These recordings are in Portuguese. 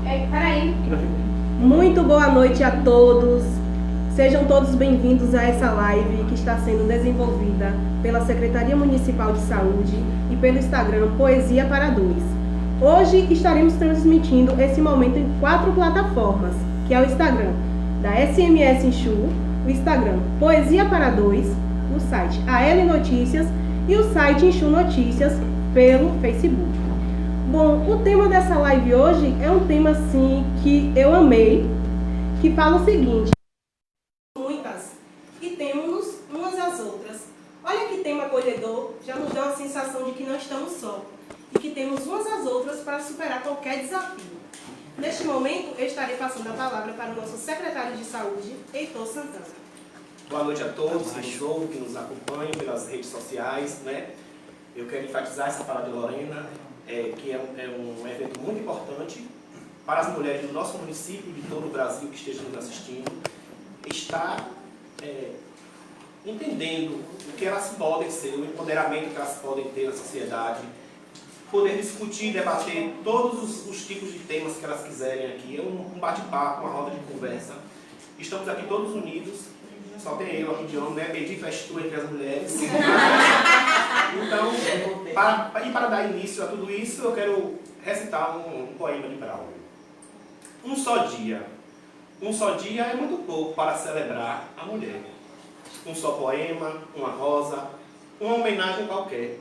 Peraí. Muito boa noite a todos. Sejam todos bem-vindos a essa live que está sendo desenvolvida pela Secretaria Municipal de Saúde e pelo Instagram Poesia para Dois. Hoje estaremos transmitindo esse momento em 4 plataformas, que é o Instagram da SMS Enxu, o Instagram Poesia para Dois, o site AL Notícias e o site Enxu Notícias pelo Facebook. Bom, o tema dessa live hoje é um tema assim que eu amei, que fala o seguinte: muitas e temos umas às outras. Olha que tema acolhedor, já nos dá uma sensação de que não estamos só e que temos umas às outras para superar qualquer desafio. Neste momento, eu estarei passando a palavra para o nosso secretário de Saúde, Heitor Santana. Boa noite a todos que nos acompanham pelas redes sociais, né? Eu quero enfatizar essa fala de Lorena, que é um evento muito importante para as mulheres do nosso município e de todo o Brasil que estejam nos assistindo, estar entendendo o que elas podem ser, o empoderamento que elas podem ter na sociedade, poder discutir, debater todos os tipos de temas que elas quiserem aqui. É um bate-papo, uma roda de conversa. Estamos aqui todos unidos, só tem eu aqui de homem, né? Medir festura entre as mulheres. Então, para dar início a tudo isso, eu quero recitar um poema de Braulio. Um só dia. Um só dia é muito pouco para celebrar a mulher. Um só poema, uma rosa, uma homenagem qualquer.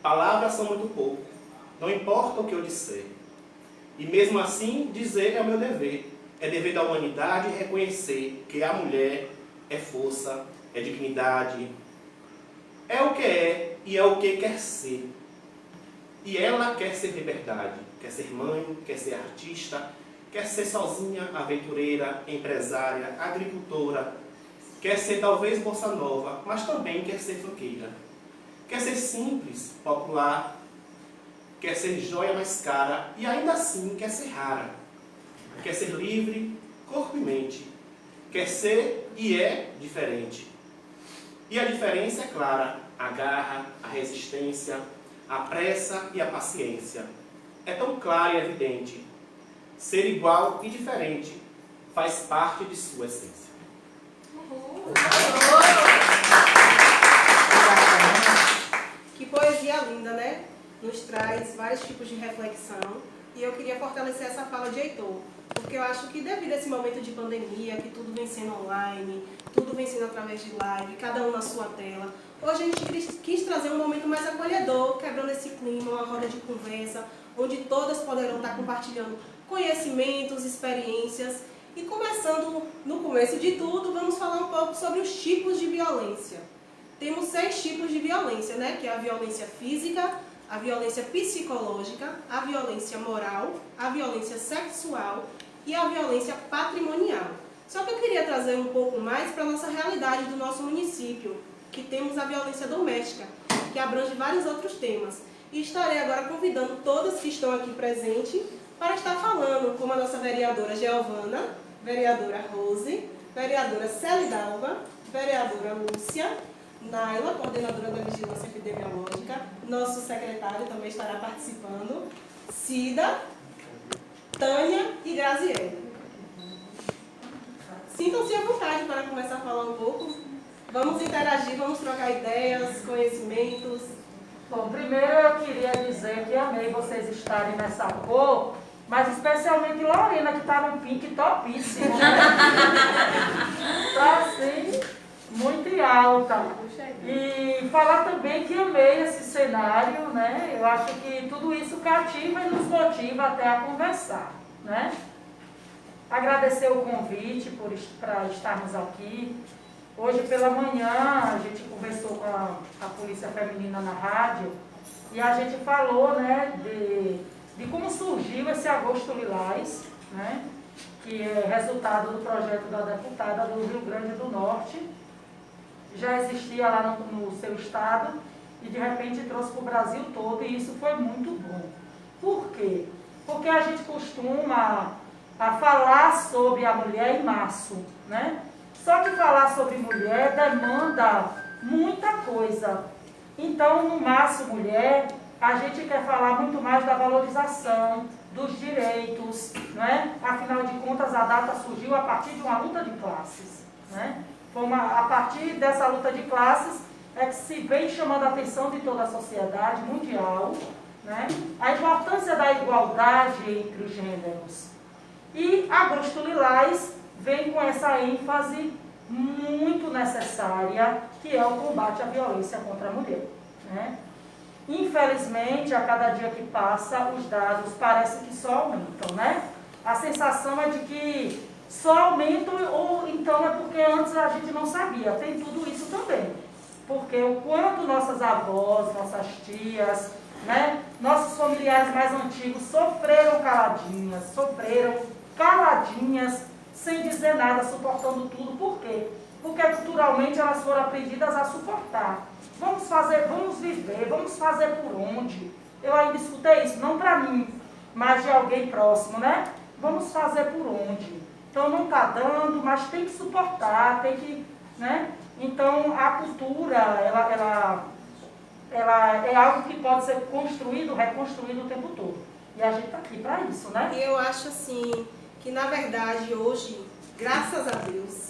Palavras são muito pouco, não importa o que eu disser. E mesmo assim, dizer é o meu dever. É dever da humanidade reconhecer que a mulher é força, é dignidade, é o que é e é o que quer ser. E ela quer ser liberdade, quer ser mãe, quer ser artista, quer ser sozinha, aventureira, empresária, agricultora, quer ser talvez bossa nova, mas também quer ser funkeira. Quer ser simples, popular, quer ser joia mais cara e ainda assim quer ser rara. Quer ser livre, corpo e mente. Quer ser e é diferente. E a diferença é clara: a garra, a resistência, a pressa e a paciência. É tão clara e evidente. Ser igual e diferente faz parte de sua essência. Que poesia linda, né? Nos traz vários tipos de reflexão. E eu queria fortalecer essa fala de Heitor, porque eu acho que devido a esse momento de pandemia, que tudo vem sendo online, tudo vem sendo através de live, cada um na sua tela, hoje a gente quis trazer um momento mais acolhedor, quebrando esse clima, uma roda de conversa, onde todas poderão estar compartilhando conhecimentos, experiências. E começando no começo de tudo, vamos falar um pouco sobre os tipos de violência. Temos 6 tipos de violência, né? Que é a violência física, a violência psicológica, a violência moral, a violência sexual e a violência patrimonial. Só que eu queria trazer um pouco mais para a nossa realidade do nosso município, que temos a violência doméstica, que abrange vários outros temas. E estarei agora convidando todas que estão aqui presentes para estar falando, como a nossa vereadora Giovana, vereadora Rose, vereadora Celidalva, vereadora Lúcia, Naila, coordenadora da Vigilância Epidemiológica, nosso secretário também estará participando, Cida, Tânia e Graziele. Sintam-se à vontade para começar a falar um pouco. Vamos interagir, vamos trocar ideias, conhecimentos. Bom, primeiro eu queria dizer que amei vocês estarem nessa cor, mas especialmente Lorena, que está num pink topíssimo. Está assim, muito alta. E falar também que amei esse cenário, né? Eu acho que tudo isso cativa e nos motiva até a conversar, né? Agradecer o convite para estarmos aqui. Hoje pela manhã a gente conversou com a Polícia Feminina na rádio e a gente falou, né, de como surgiu esse Agosto Lilás, né, que é resultado do projeto da deputada do Rio Grande do Norte. Já existia lá no seu estado e de repente trouxe para o Brasil todo e isso foi muito bom. Por quê? Porque a gente costuma a falar sobre a mulher em março, né? Só que falar sobre mulher demanda muita coisa. Então, no Março Mulher, a gente quer falar muito mais da valorização, dos direitos, né? Afinal de contas, a data surgiu a partir de uma luta de classes, né? A partir dessa luta de classes é que se vem chamando a atenção de toda a sociedade mundial, né? A importância da igualdade entre os gêneros. E Agosto Lilás vem com essa ênfase muito necessária, que é o combate à violência contra a mulher, né? Infelizmente, a cada dia que passa, os dados parecem que só aumentam, né? A sensação é de que só aumentam, ou então é porque antes a gente não sabia. Tem tudo isso também. Porque o quanto nossas avós, nossas tias, né, nossos familiares mais antigos sofreram caladinhas, sem dizer nada, suportando tudo. Por quê? Porque culturalmente elas foram aprendidas a suportar. Vamos fazer, vamos viver, vamos fazer por onde? Eu ainda escutei isso, não para mim, mas de alguém próximo, né? Vamos fazer por onde? Então não está dando, mas tem que suportar, tem que, né? Então a cultura, ela é algo que pode ser construído, reconstruído o tempo todo. E a gente está aqui para isso, né? E eu acho assim, que na verdade hoje, graças a Deus,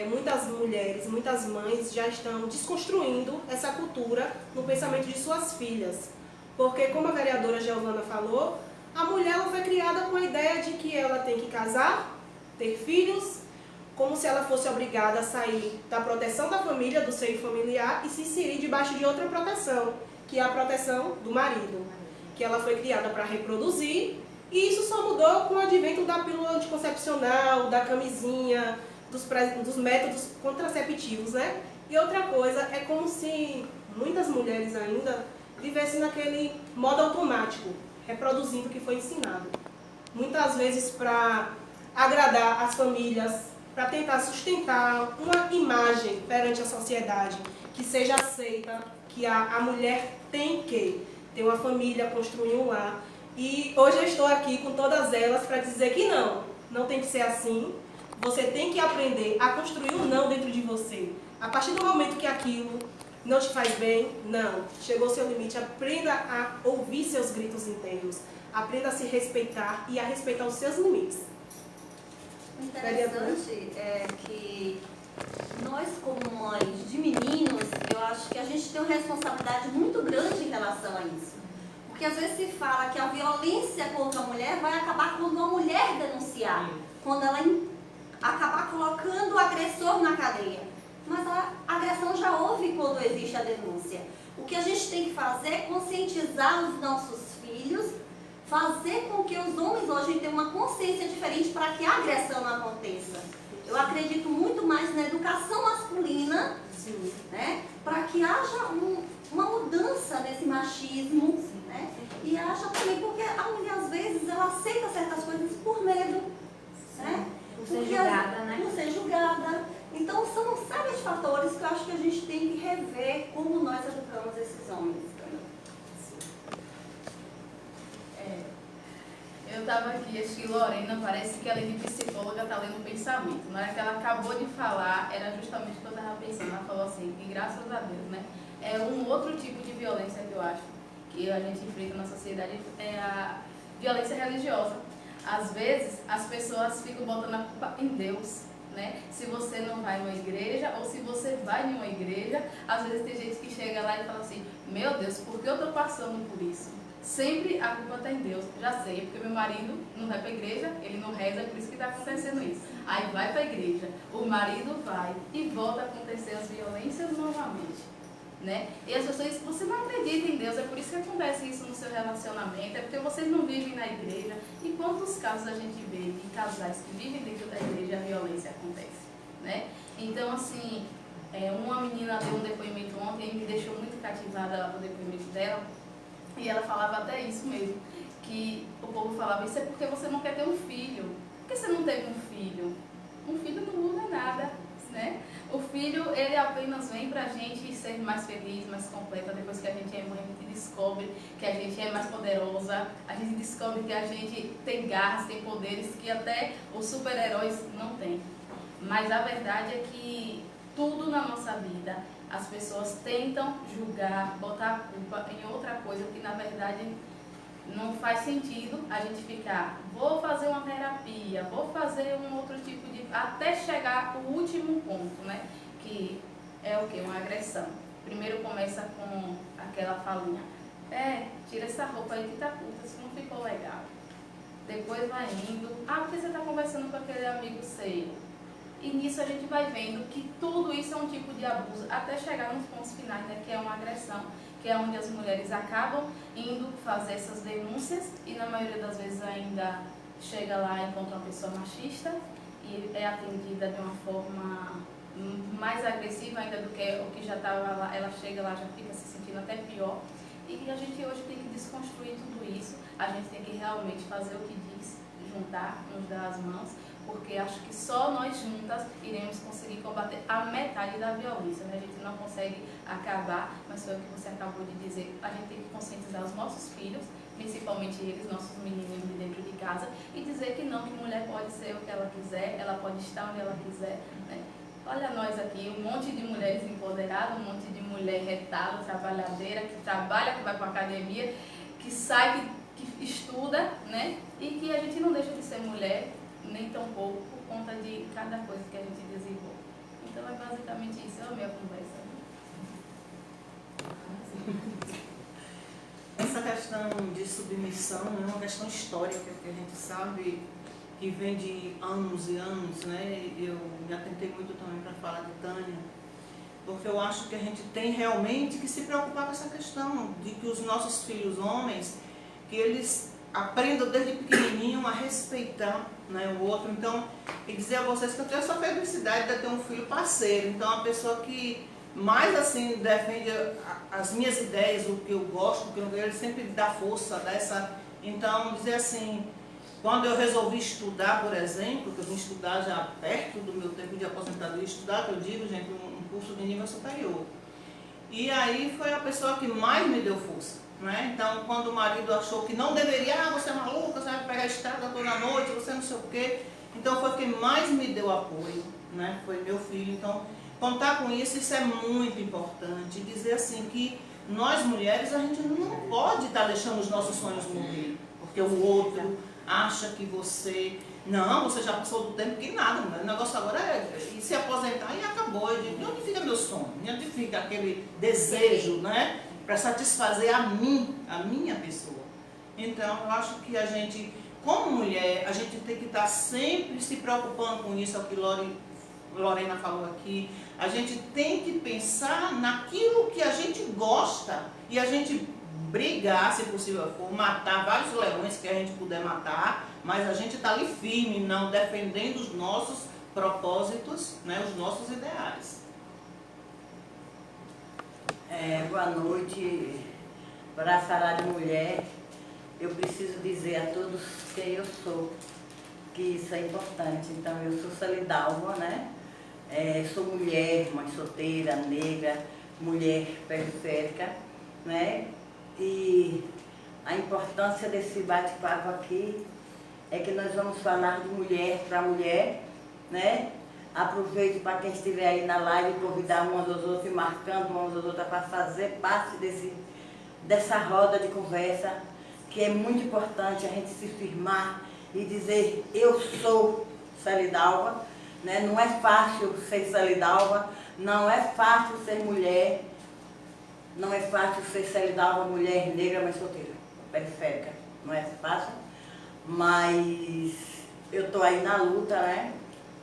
muitas mulheres, muitas mães já estão desconstruindo essa cultura no pensamento de suas filhas. Porque, como a vereadora Giovana falou, a mulher ela foi criada com a ideia de que ela tem que casar, ter filhos, como se ela fosse obrigada a sair da proteção da família, do seio familiar, e se inserir debaixo de outra proteção, que é a proteção do marido. Que ela foi criada para reproduzir, e isso só mudou com o advento da pílula anticoncepcional, da camisinha, dos métodos contraceptivos, né? E outra coisa, é como se muitas mulheres ainda vivessem naquele modo automático, reproduzindo o que foi ensinado. Muitas vezes para agradar as famílias, para tentar sustentar uma imagem perante a sociedade que seja aceita, que a mulher tem que ter uma família, construir um lar. E hoje eu estou aqui com todas elas para dizer que não tem que ser assim. Você tem que aprender a construir um não dentro de você. A partir do momento que aquilo não te faz bem, não. Chegou o seu limite. Aprenda a ouvir seus gritos internos. Aprenda a se respeitar e a respeitar os seus limites. O interessante é que nós, como mães de meninos, eu acho que a gente tem uma responsabilidade muito grande em relação a isso. Porque às vezes se fala que a violência contra a mulher vai acabar quando a mulher denunciar, quando ela acabar colocando o agressor na cadeia. Mas a agressão já houve quando existe a denúncia. O que a gente tem que fazer é conscientizar os nossos filhos, fazer com que os homens hoje tenham uma consciência diferente para que a agressão não aconteça. Eu acredito muito mais na educação masculina, né, para que haja uma mudança nesse machismo, né, e haja também, porque a mulher às vezes ela aceita certas coisas por medo, né? Por ser julgada, né? Por ser julgada. Então são uma série de fatores que eu acho que a gente tem que rever como nós educamos esses homens. Eu estava aqui, acho que Lorena, parece que ela de psicóloga está lendo o pensamento. Na hora que ela acabou de falar, era justamente o que eu estava pensando. Ela falou assim, que graças a Deus, né? É um outro tipo de violência que eu acho que a gente enfrenta na sociedade, é a violência religiosa. Às vezes, as pessoas ficam botando a culpa em Deus, né? Se você não vai numa igreja, ou se você vai em uma igreja, às vezes tem gente que chega lá e fala assim, meu Deus, por que eu estou passando por isso? Sempre a culpa está em Deus. Já sei, porque meu marido não vai para a igreja, ele não reza, é por isso que está acontecendo isso. Aí vai para a igreja, o marido vai e volta a acontecer as violências novamente, né? E as pessoas, você não acredita em Deus, é por isso que acontece isso no seu relacionamento, é porque vocês não vivem na igreja. E quantos casos a gente vê de casais que vivem dentro da igreja e a violência acontece, né? Então, assim, uma menina deu um depoimento ontem e me deixou muito cativada o depoimento dela. E ela falava até isso mesmo, que o povo falava, isso é porque você não quer ter um filho. Por que você não teve um filho? Um filho não muda nada, né? O filho, ele apenas vem pra gente ser mais feliz, mais completa. Depois que a gente é mãe, a gente descobre que a gente é mais poderosa, a gente descobre que a gente tem garras, tem poderes que até os super-heróis não têm. Mas a verdade é que tudo na nossa vida, as pessoas tentam julgar, botar a culpa em outra coisa que na verdade Não faz sentido a gente ficar, vou fazer uma terapia, vou fazer um outro tipo de... até chegar ao último ponto, né? Que é o quê? Uma agressão. Primeiro começa com aquela falinha. Tira essa roupa aí que tá curta, isso não ficou legal. Depois vai indo, porque você tá conversando com aquele amigo seu. E nisso a gente vai vendo que tudo isso é um tipo de abuso, até chegar nos pontos finais, né? Que é uma agressão, que é onde as mulheres acabam indo fazer essas denúncias e na maioria das vezes ainda chega lá e encontra uma pessoa machista e é atendida de uma forma mais agressiva ainda do que o que já estava lá. Ela chega lá, já fica se sentindo até pior. E a gente hoje tem que desconstruir tudo isso, a gente tem que realmente fazer o que diz, juntar, nos dar as mãos, porque acho que só nós juntas iremos conseguir combater a metade da violência, né? A gente não consegue acabar, mas foi o que você acabou de dizer, a gente tem que conscientizar os nossos filhos, principalmente eles, nossos menininhos de dentro de casa, e dizer que não, que mulher pode ser o que ela quiser, ela pode estar onde ela quiser, né? Olha nós aqui, um monte de mulheres empoderadas, um monte de mulher retada, trabalhadeira, que trabalha, que vai para a academia, que sai, que estuda, né? E que a gente não deixa de ser mulher, nem tão pouco, por conta de cada coisa que a gente desenvolve. Então é basicamente isso, eu amei a conversa. Essa questão de submissão é uma questão histórica que a gente sabe que vem de anos e anos, né? Eu me atentei muito também para falar de Tânia, porque eu acho que a gente tem realmente que se preocupar com essa questão de que os nossos filhos homens, que eles aprendam desde pequenininho a respeitar, né, o outro. Então, e dizer a vocês que eu tenho essa felicidade de ter um filho parceiro, então uma pessoa que mais assim defende as minhas ideias, o que eu gosto, o que eu ele sempre dá força, dá essa... Então, dizer assim, quando eu resolvi estudar, por exemplo, que eu vim estudar já perto do meu tempo de aposentadoria, estudar, que eu digo, gente, um curso de nível superior. E aí foi a pessoa que mais me deu força, né? Então, quando o marido achou que não deveria, você é maluca, você vai pegar a estrada toda noite, você não sei o quê. Então, foi quem mais me deu apoio, né? Foi meu filho. Então, contar com isso é muito importante. Dizer assim que nós mulheres, a gente não pode estar deixando os nossos sonhos morrer, porque o outro acha que você... Não, você já passou do tempo que nada, o negócio agora é se aposentar e acabou. Eu digo, onde fica meu sonho? Onde fica aquele desejo, né? Para satisfazer a minha pessoa. Então, eu acho que a gente, como mulher, a gente tem que estar sempre se preocupando com isso, é o que Lorena falou aqui. A gente tem que pensar naquilo que a gente gosta e a gente brigar, se possível for, matar vários leões que a gente puder matar, mas a gente está ali firme, não defendendo os nossos propósitos, né, os nossos ideais. Boa noite. Para falar de mulher, eu preciso dizer a todos quem eu sou, que isso é importante. Então, eu sou Salidalva, né? Sou mulher, mãe solteira, negra, mulher periférica, né? E a importância desse bate-papo aqui é que nós vamos falar de mulher para mulher, né? Aproveito para quem estiver aí na live convidar umas aos outros e marcando umas às outras para fazer parte dessa roda de conversa, que é muito importante a gente se firmar e dizer eu sou Salidalva, né? Não é fácil ser Salidalva, não é fácil ser mulher. Não é fácil ser Salidalva, mulher negra, mas solteira, periférica. Não é fácil, mas eu estou aí na luta, né?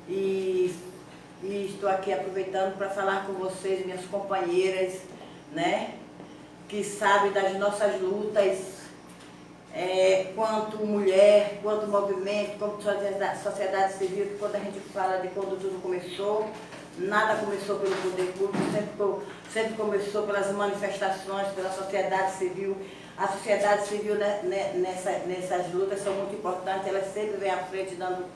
E estou aqui aproveitando para falar com vocês, minhas companheiras, né? Que sabem das nossas lutas, quanto mulher, quanto movimento, quanto sociedade civil, que quando a gente fala de quando tudo começou, nada começou pelo poder público, sempre começou pelas manifestações, pela sociedade civil. A sociedade civil nessas lutas são muito importantes, elas sempre vêm à frente dando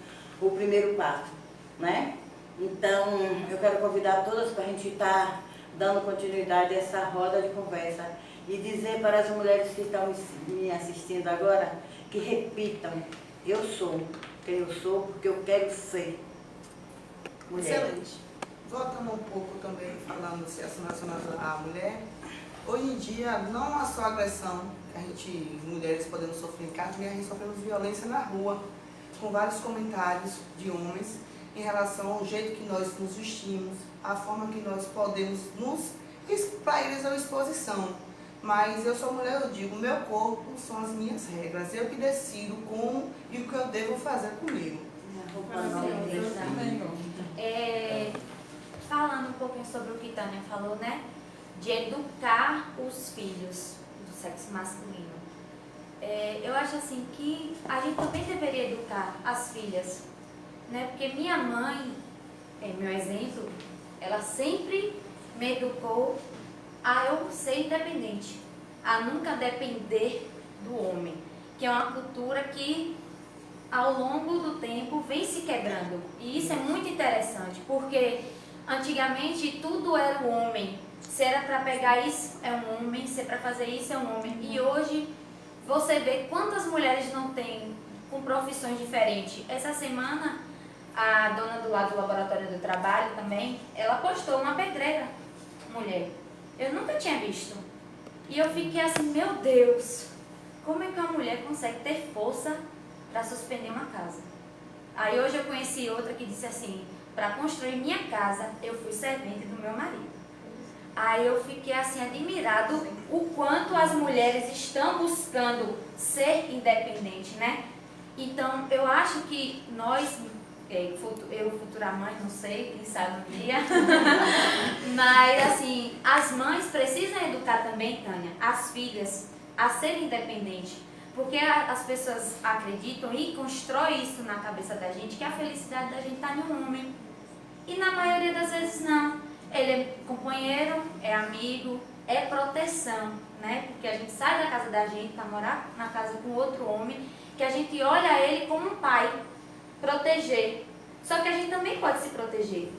o primeiro passo, né? Então, eu quero convidar todas para a gente estar dando continuidade a essa roda de conversa e dizer para as mulheres que estão me assistindo agora que repitam, eu sou quem eu sou porque eu quero ser mulher. Excelente. Voltando um pouco também, falando se relacionado à mulher, hoje em dia não há só agressão que a gente, mulheres podemos sofrer em casa, e a gente sofremos violência na rua, com vários comentários de homens em relação ao jeito que nós nos vestimos, a forma que nós podemos para eles é uma exposição. Mas eu sou mulher, eu digo, meu corpo são as minhas regras, eu que decido como e o que eu devo fazer comigo. Falando um pouquinho sobre o que Tânia falou, né? De educar os filhos do sexo masculino. Eu acho assim que a gente também deveria educar as filhas, né? Porque minha mãe, meu exemplo, ela sempre me educou a eu ser independente, a nunca depender do homem, que é uma cultura que ao longo do tempo vem se quebrando. E isso é muito interessante, porque antigamente tudo era o homem. Se era para pegar isso, é um homem, se é para fazer isso, é um homem. E hoje você vê quantas mulheres não tem com profissões diferentes. Essa semana, a dona do laboratório do trabalho também, ela postou uma pedreira, mulher. Eu nunca tinha visto. E eu fiquei assim, meu Deus, como é que uma mulher consegue ter força para suspender uma casa? Aí hoje eu conheci outra que disse assim, para construir minha casa, eu fui servente do meu marido. Aí eu fiquei assim admirado o quanto as mulheres estão buscando ser independentes, né? Então eu acho que nós, eu futura mãe, não sei, quem sabe um dia, mas assim, as mães precisam educar também, Tânia, as filhas a serem independentes, porque as pessoas acreditam e constroem isso na cabeça da gente, que a felicidade da gente está em um homem, e na maioria das vezes não. Ele é companheiro, é amigo, é proteção, né? Porque a gente sai da casa da gente para morar na casa com outro homem, que a gente olha ele como um pai, proteger. Só que a gente também pode se proteger.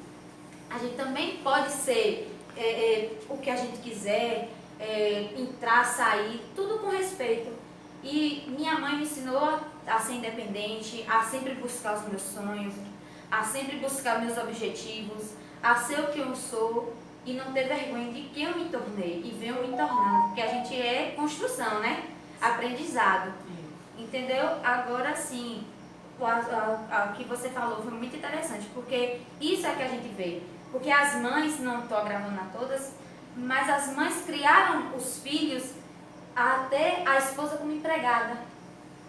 A gente também pode ser o que a gente quiser, entrar, sair, tudo com respeito. E minha mãe me ensinou a ser independente, a sempre buscar os meus sonhos, a sempre buscar meus objetivos, a ser o que eu sou e não ter vergonha de quem eu me tornei e venho me tornando, porque a gente é construção, né? Aprendizado, entendeu? Agora sim, o que você falou foi muito interessante, porque isso é que a gente vê, porque as mães, não estou agravando a todas, mas as mães criaram os filhos até a esposa como empregada,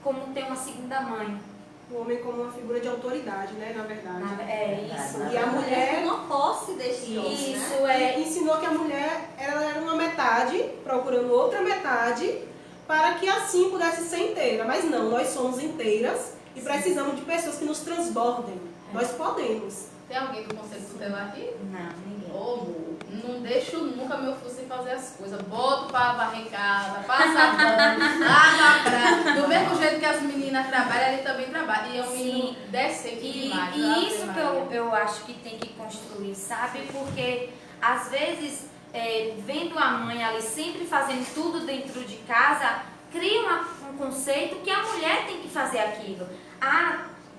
como ter uma segunda mãe. O homem como uma figura de autoridade, né, na verdade. Isso. E a mulher, uma posse desse homem, né? isso ensinou que a mulher ela era uma metade, procurando outra metade, para que assim pudesse ser inteira. Mas não, nós somos inteiras e precisamos de pessoas que nos transbordem. Nós podemos. Tem alguém do Conselho Tutelar aqui? Não, ninguém. Ô, amor, não deixo nunca meu filho sem fazer as coisas. Boto para varrer casa, passa banho, lava a praia. Do mesmo jeito que as meninas trabalham, ele também trabalha. E é um menino decente demais. E isso que eu acho que tem que construir, sabe? Porque, às vezes, vendo a mãe ali sempre fazendo tudo dentro de casa, cria um conceito que a mulher tem que fazer aquilo.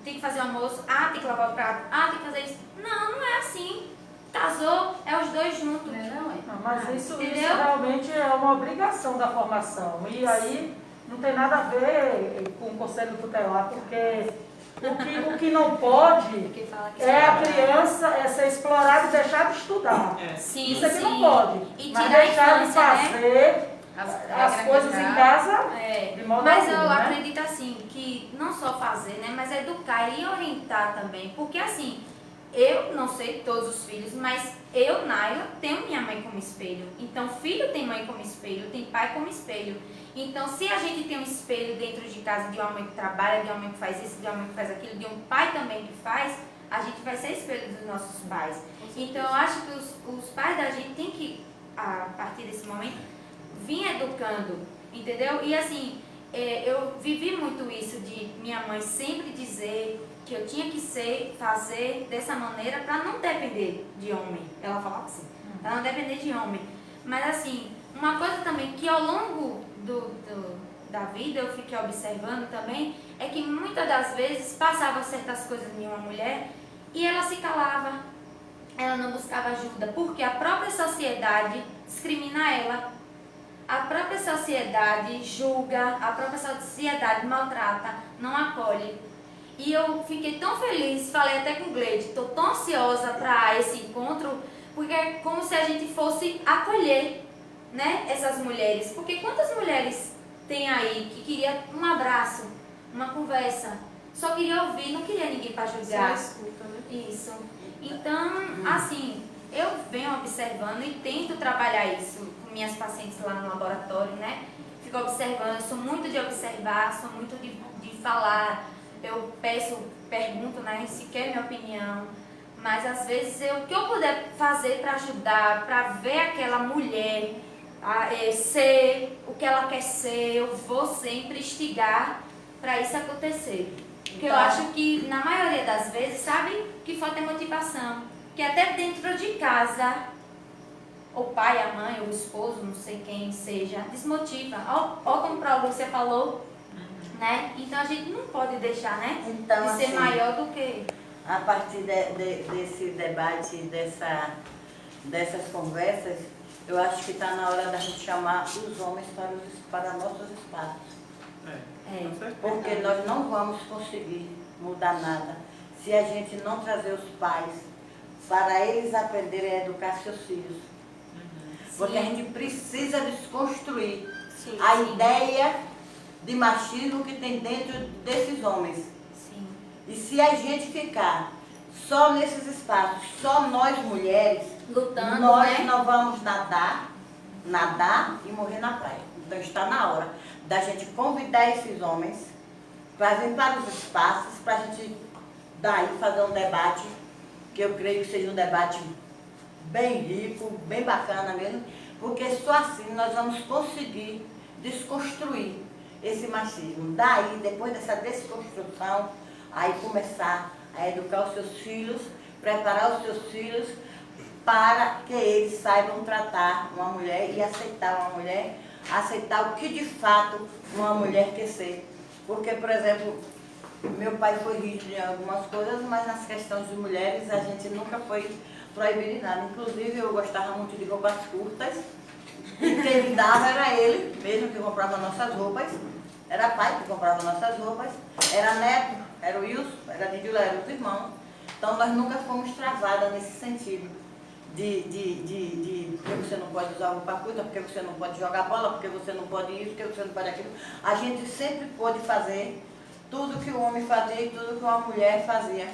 Tem que fazer o almoço, tem que lavar o prato, tem que fazer isso. Não é assim. Casou, é os dois juntos. Não, mas isso Entendeu? realmente é uma obrigação da formação. E aí não tem nada a ver com o Conselho Tutelar, porque o que não pode é a criança ser explorada e deixar de estudar. Sim, Isso aqui sim. não pode. E Mas tirar a deixar de infância, né? fazer as coisas em casa de modo Mas algum, eu né? acredito assim, que não só fazer, né, mas educar e orientar também. Porque assim, eu não sei todos os filhos, mas eu, Naila, tenho minha mãe como espelho. Então, filho tem mãe como espelho, tem pai como espelho. Então, se a gente tem um espelho dentro de casa de uma mãe que trabalha, de uma mãe que faz isso, de uma mãe que faz aquilo, de um pai também que faz, a gente vai ser espelho dos nossos pais. Então, eu acho que os pais da gente têm que, a partir desse momento, vir educando, entendeu? E assim, eu vivi muito isso de minha mãe sempre dizer que eu tinha que fazer dessa maneira para não depender de homem. Ela falava assim, para não depender de homem. Mas assim, uma coisa também que ao longo da vida eu fiquei observando também, é que muitas das vezes passava certas coisas em uma mulher e ela se calava, ela não buscava ajuda, porque a própria sociedade discrimina ela. a própria sociedade julga, a própria sociedade maltrata, não acolhe. E eu fiquei tão feliz, falei até com o Gleide, estou tão ansiosa para esse encontro, porque é como se a gente fosse acolher, né, essas mulheres. Porque quantas mulheres tem aí que queria um abraço, uma conversa, só queria ouvir, não queria ninguém para julgar. Só escuta, né? Isso. Então, assim, eu venho observando e tento trabalhar isso com minhas pacientes lá no laboratório, né? Fico observando, eu sou muito de observar, sou muito de falar, eu pergunto, né, se quer minha opinião, mas às vezes o que eu puder fazer para ajudar, para ver aquela mulher ser o que ela quer ser, eu vou sempre instigar para isso acontecer. Porque eu acho que, na maioria das vezes, sabe, que falta motivação. Que até dentro de casa, o pai, a mãe, o esposo, não sei quem seja, desmotiva. Ó como para você falou, né? Então a gente não pode deixar, né, Então, de ser assim, maior do que... A partir desse debate, dessas conversas, eu acho que está na hora da gente chamar os homens para nossos espaços. Porque nós não vamos conseguir mudar nada se a gente não trazer os pais para eles aprenderem a educar seus filhos. Porque a gente precisa desconstruir a ideia de machismo que tem dentro desses homens. Sim. E se a gente ficar só nesses espaços, só nós mulheres, Lutando, nós né? não vamos nadar e morrer na praia. Então está na hora da gente convidar esses homens para vir para os espaços, para a gente daí fazer um debate, que eu creio que seja um debate bem rico, bem bacana mesmo, porque só assim nós vamos conseguir desconstruir esse machismo. Daí, depois dessa desconstrução, aí começar a educar os seus filhos, preparar os seus filhos para que eles saibam tratar uma mulher e aceitar uma mulher, aceitar o que de fato uma mulher quer ser. Porque, por exemplo, meu pai foi rígido em algumas coisas, mas nas questões de mulheres a gente nunca foi proibido em nada. Inclusive, eu gostava muito de roupas curtas, e quem me dava era ele, mesmo que comprava nossas roupas. Era pai que comprava nossas roupas, era neto, era o Wilson, era Didila, eram os irmãos. Então nós nunca fomos travadas nesse sentido de porque você não pode usar roupa curta, porque você não pode jogar bola, porque você não pode isso, porque você não pode aquilo. A gente sempre pôde fazer tudo que o homem fazia e tudo que uma mulher fazia.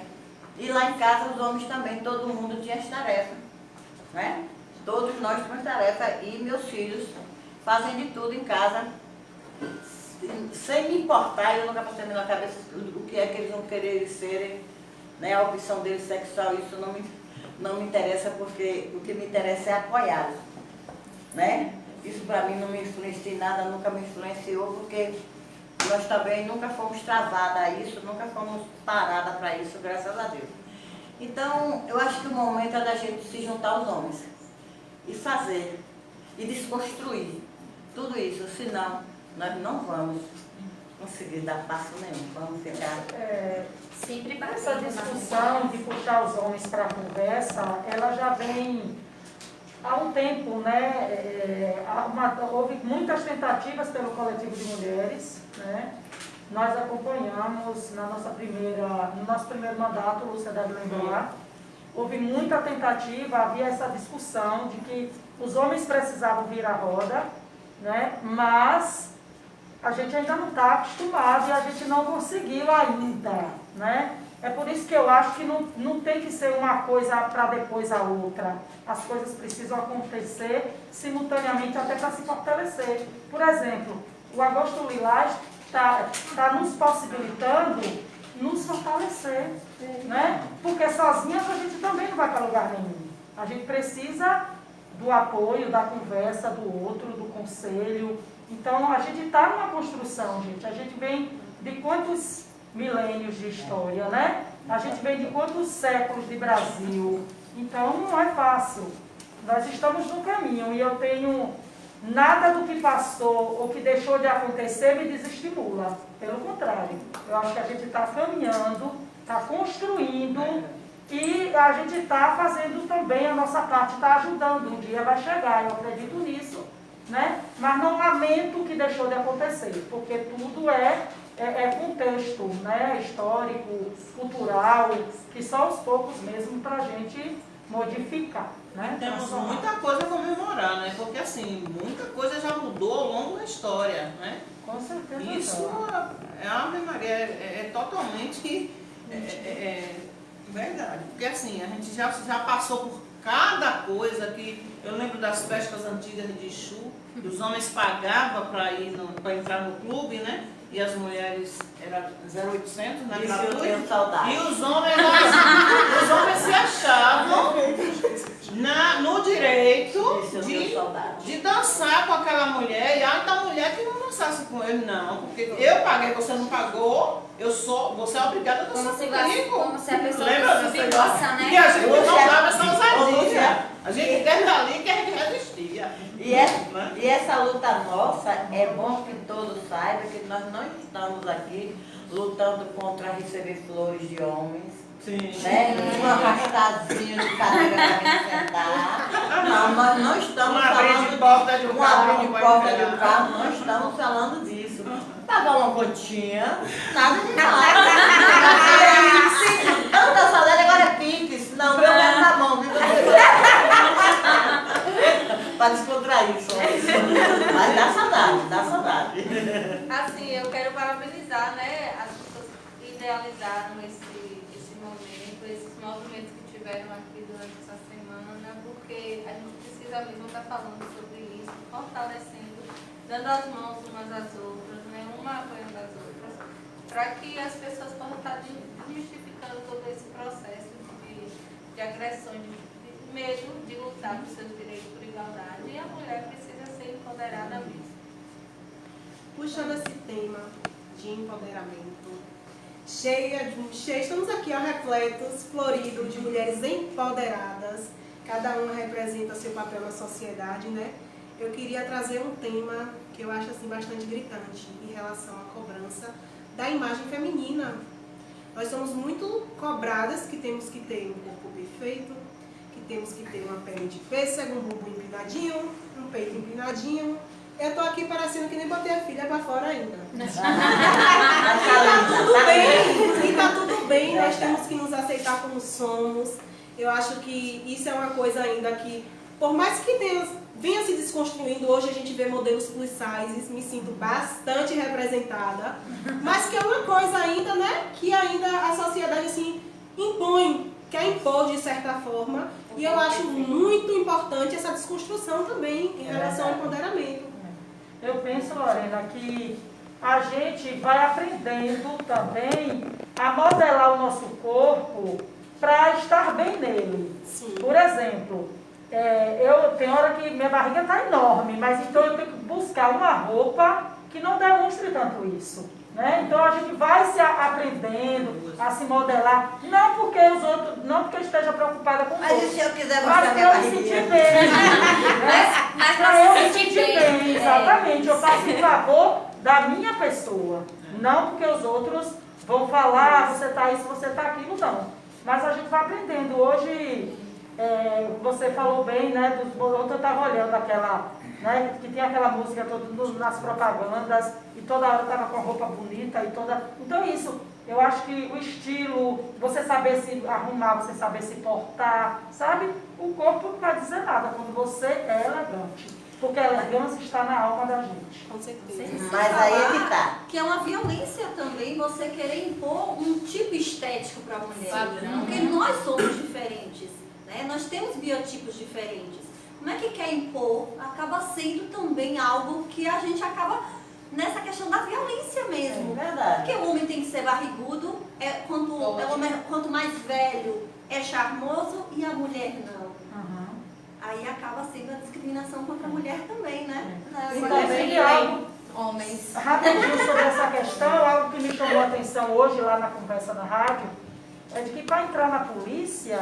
E lá em casa os homens também, todo mundo tinha as tarefas, né? Todos nós temos tarefa e meus filhos fazem de tudo em casa, sem me importar. Eu nunca passei na minha cabeça o que é que eles vão querer serem, né? A opção deles sexual, isso não me interessa, porque o que me interessa é apoiá-los, né? Isso para mim não me influencia em nada, nunca me influenciou, porque nós também nunca fomos travadas a isso, nunca fomos paradas para isso, graças a Deus. Então, eu acho que o momento é da gente se juntar aos homens e fazer, e desconstruir tudo isso, senão nós não vamos conseguir dar passo nenhum, vamos ficar... Sempre Essa discussão de puxar os homens para a conversa, ela já vem há um tempo, né? Houve muitas tentativas pelo coletivo de mulheres, né? Nós acompanhamos no nosso primeiro mandato, Lúcia deve lembrar, houve muita tentativa, havia essa discussão de que os homens precisavam vir à roda, né? Mas a gente ainda não está acostumado e a gente não conseguiu ainda, né? É por isso que eu acho que não tem que ser uma coisa para depois a outra. As coisas precisam acontecer simultaneamente até para se fortalecer. Por exemplo, o Agosto Lilás está nos possibilitando nos fortalecer, né? Porque sozinhas a gente também não vai para lugar nenhum. A gente precisa do apoio, da conversa do outro, do conselho. Então, a gente está numa construção, gente. A gente vem de quantos milênios de história, né? A gente vem de quantos séculos de Brasil. Então, não é fácil. Nós estamos no caminho e eu tenho... Nada do que passou ou que deixou de acontecer me desestimula. Pelo contrário, eu acho que a gente está caminhando, está construindo e a gente está fazendo também a nossa parte, está ajudando. Um dia vai chegar, eu acredito nisso. né? Mas não lamento que deixou de acontecer, porque tudo é contexto, né? Histórico, cultural, que só aos poucos mesmo para a gente modificar, né? Temos muita coisa a comemorar, né? Porque assim, muita coisa já mudou ao longo da história, né? Com certeza. Isso é Ave Maria, é totalmente verdade. Porque assim, a gente já passou por cada coisa que... Eu lembro das festas antigas de Exu, os homens pagavam para entrar no clube, né? E as mulheres era 0,800 na Isso eu tenho gratuita. saudade. E os homens se achavam no direito Isso eu tenho saudade. de dançar com aquela mulher, e a da mulher que não dançasse com ele, não. Porque eu paguei, você não pagou, você é obrigada a dançar comigo. Como se a pessoa Lembra fosse dessa submissa, história? né? E a gente não dava essa Ô, ousadia. Lúcia. A gente desde ali que a gente resistia. E essa luta nossa, é bom que todos saibam que nós não estamos aqui lutando contra receber flores de homens, Sim. né? Um arrastadinho de cadeira para me sentar. Não, nós não estamos falando de porta de um carro. abrir de porta de um carro, não estamos falando disso. Pagar uma continha, nada de nada. Tanta saudade, agora é Pix. Não, meu mesmo na mão, viu? Para descontrair só. Mas dá saudade, dá saudade. Assim, eu quero parabenizar, né, as pessoas que idealizaram esse momento, esses movimentos que tiveram aqui durante essa semana, porque a gente precisa mesmo estar falando sobre isso, fortalecendo, dando as mãos umas às outras, né, uma apoiando as outras, para que as pessoas possam estar desmistificando todo esse processo de agressão, de medo de lutar por seus direitos por igualdade, e a mulher precisa ser empoderada mesmo. Puxando esse tema de empoderamento, estamos aqui, ó, repletos, floridos, de mulheres empoderadas, cada uma representa seu papel na sociedade, né? Eu queria trazer um tema que eu acho assim bastante gritante em relação à cobrança da imagem feminina. Nós somos muito cobradas que temos que ter um corpo perfeito, que temos que ter uma pele de pêssego, um bumbum empinadinho, um peito empinadinho. Eu tô aqui parecendo que nem botei a filha pra fora ainda. E tá tudo bem, nós temos que nos aceitar como somos. Eu acho que isso é uma coisa ainda que, por mais que venha se desconstruindo, hoje a gente vê modelos plus size, me sinto bastante representada, mas que é uma coisa ainda, né, que ainda a sociedade assim impõe, quer impor de certa forma, e eu acho muito importante essa desconstrução também em relação ao empoderamento. Eu penso, Lorena, que a gente vai aprendendo também a modelar o nosso corpo para estar bem nele. Sim. Por exemplo, eu tenho hora que minha barriga está enorme, mas então eu tenho que buscar uma roupa que não demonstre tanto isso. Né? Então a gente vai se aprendendo a se modelar, não porque os outros, não porque eu esteja preocupada com o Mas outro, e se eu quiser mas mostrar para minha eu me sentir barriguinha? bem. Mas Para eu pra me se sentir sentir bem, bem. exatamente. Eu faço em favor da minha pessoa. Não porque os outros vão falar, você está isso, você está aquilo, não. Mas a gente vai aprendendo. Hoje, você falou bem, né? Ontem eu estava olhando aquela, né? Que tinha aquela música toda nas propagandas, e toda hora estava com a roupa bonita e toda. Então isso, eu acho que o estilo, você saber se arrumar, você saber se portar, sabe? O corpo não vai dizer nada quando você é elegante. Porque a elegância está na alma da gente. Com certeza. Mas aí é que tá. Que é uma violência também você querer impor um tipo estético para a mulher. Padrão, Porque nós somos diferentes, né? Nós temos biotipos diferentes. Como é que quer impor? Acaba sendo também algo que a gente acaba nessa questão da violência mesmo. É verdade. Porque o homem tem que ser barrigudo, quanto mais velho é charmoso e a mulher não. Aí acaba sendo a discriminação contra a mulher também, né? E também algo, Homens. rapidinho sobre essa questão, algo que me chamou a atenção hoje lá na conversa na rádio, é de que para entrar na polícia,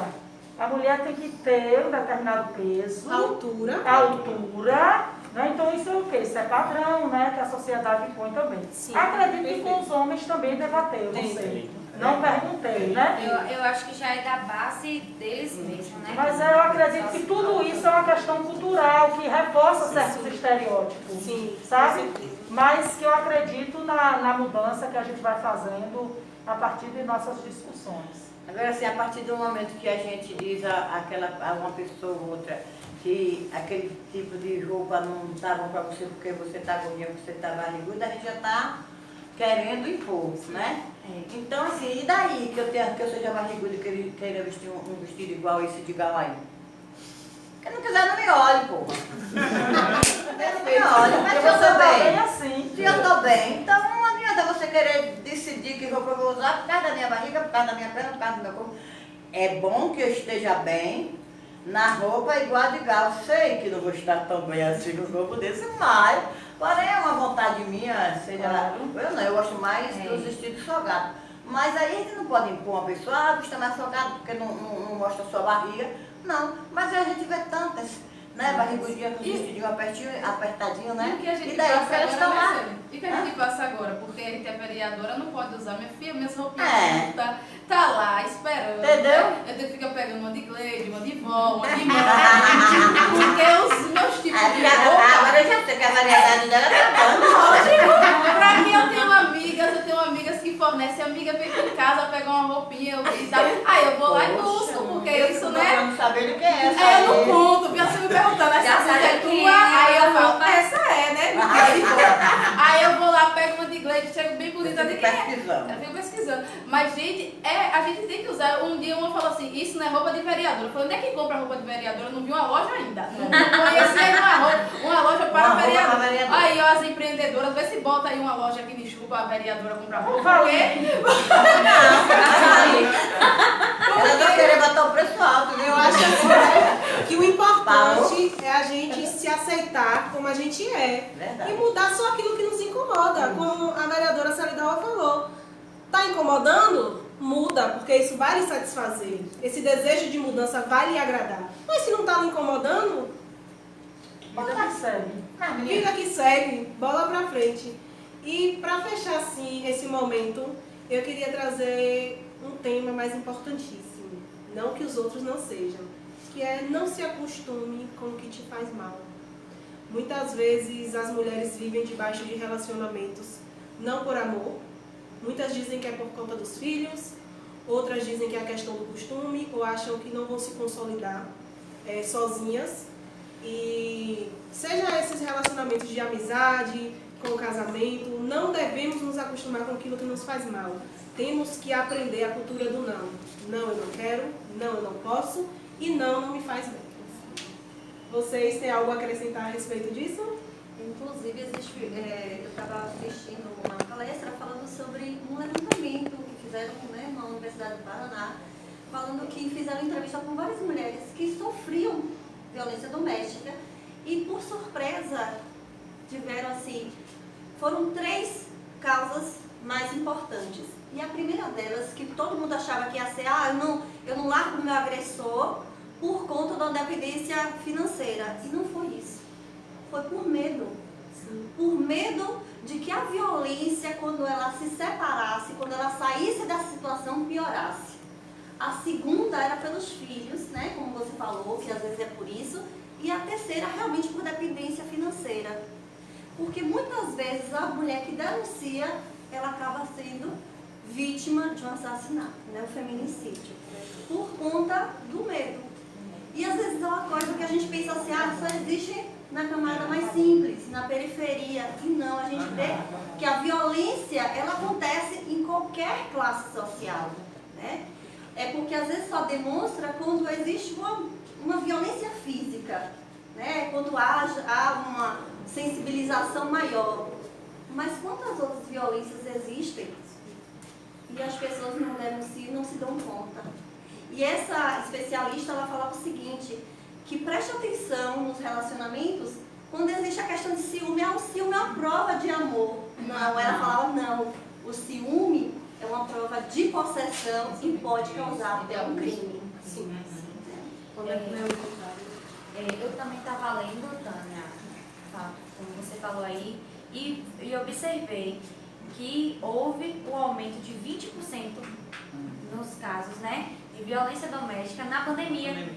a mulher tem que ter um determinado peso, Altura. né? Então isso é o quê? Isso é padrão, né? Que a sociedade impõe também. Sim, Acredito que perfeito. com os homens também deva ter, eu não sei. Não perguntei, né? Eu acho que já é da base deles mesmos, né? Mas eu acredito que tudo isso é uma questão cultural, que reforça certos estereótipos, Sim, sabe? com certeza. Mas que eu acredito na mudança que a gente vai fazendo a partir de nossas discussões. Agora, assim, a partir do momento que a gente diz a uma pessoa ou outra que aquele tipo de roupa não está bom para você porque você está gordinha, você está barriguda, a gente já está querendo impor, né? Então, assim, e daí que eu seja barriguda e queira vestir um vestido igual esse de Galaí? Quem não quiser, não me olhe, porra. Não me olhe, mas se eu estou bem, assim. se eu estou bem, então não adianta você querer decidir que roupa eu vou usar por causa da minha barriga, por causa da minha perna, por causa do meu corpo. É bom que eu esteja bem na roupa igual de galo. Sei que não vou estar tão bem assim no corpo desse, mas porém é uma vontade minha, seja lá. Eu gosto mais dos vestidos folgados. Mas aí a gente não pode impor uma pessoa, gosta mais folgado porque não mostra a sua barriga. Não, mas a gente vê tantas, né, barrigudinha com os vestidinhos apertadinho, né? E o que a gente daí passa elas estão agora, lá. né, Célia? E o que a gente passa agora? Porque a gente é vereadora, não pode usar minha filha, minhas roupinhas tá lá esperando. Entendeu? Eu tenho que ficar pegando uma de Gleide, uma de vó, uma de mãe. Porque os meus tipos de roupa... Agora eu já sei que a variedade dela tá boa. Pra mim eu tenho amigas que fornecem, a amiga vem aqui em casa, pega uma roupinha e tal. Aí eu vou lá e busco, porque isso, né? Eu não sabendo o que é essa. Aí eu não conto, viu? Você me perguntando, essa blusa é tua? Aí eu falo, essa é, né? Aí eu vou lá, pego uma de Gleide, chego bem bonita de quem é. Eu fico pesquisando. Mas, gente, a gente tem que usar. Um dia uma falou assim, isso não é roupa de vereadora. Eu falei, onde é que compra roupa de vereadora? Eu não vi uma loja ainda. Não conheci aí uma loja para vereadora. Aí, ó, as empreendedoras, vê se bota aí uma loja aqui de chuva, a vereadora comprar roupa. Porque... Ela não querer botar o preço alto, viu? Eu acho assim, que o importante é a gente se aceitar como a gente é. Verdade. E mudar só aquilo que nos incomoda. Como a vereadora Salidal falou. Tá incomodando? Muda, porque isso vai lhe satisfazer. Esse desejo de mudança vai lhe agradar. Mas se não tá lhe incomodando, Vida que segue. vida que segue, bola pra frente. E para fechar assim esse momento, eu queria trazer um tema mais importantíssimo. Não que os outros não sejam. Que é não se acostume com o que te faz mal. Muitas vezes as mulheres vivem debaixo de relacionamentos não por amor. Muitas dizem que é por conta dos filhos, outras dizem que é a questão do costume, ou acham que não vão se consolidar sozinhas. E seja esses relacionamentos de amizade, com o casamento, não devemos nos acostumar com aquilo que nos faz mal. Temos que aprender a cultura do não. Não, eu não quero, não, eu não posso e não me faz bem. Vocês têm algo a acrescentar a respeito disso? Inclusive, eu estava assistindo uma palestra falando sobre um levantamento que fizeram, né, na Universidade do Paraná, falando que fizeram entrevista com várias mulheres que sofriam violência doméstica e, por surpresa, tiveram assim, foram 3 causas mais importantes. E a primeira delas, que todo mundo achava que ia ser, eu não largo meu agressor por conta da dependência financeira. E não foi isso. Foi por medo. Sim. Por medo de que a violência, quando ela se separasse, quando ela saísse da situação, piorasse. A segunda era pelos filhos, né, como você falou, que às vezes é por isso. E a terceira, realmente, por dependência financeira. Porque muitas vezes a mulher que denuncia, ela acaba sendo vítima de um assassinato, né, um feminicídio, por conta do medo. E às vezes é uma coisa que a gente pensa assim, só existe na camada mais simples, na periferia. E não, a gente vê que a violência, ela acontece em qualquer classe social, né? É porque às vezes só demonstra quando existe uma violência física, né? Quando há uma sensibilização maior. Mas quantas outras violências existem e as pessoas não denunciam e não se dão conta? E essa especialista, ela falava o seguinte, que preste atenção nos relacionamentos quando existe a questão de ciúme. O ciúme é uma prova de amor. Não, ela falava, não, o ciúme é uma prova de possessão e pode causar até um crime. Sim. Eu também estava lendo, Tânia, como você falou aí, e observei que houve um aumento de 20% nos casos de violência doméstica na pandemia.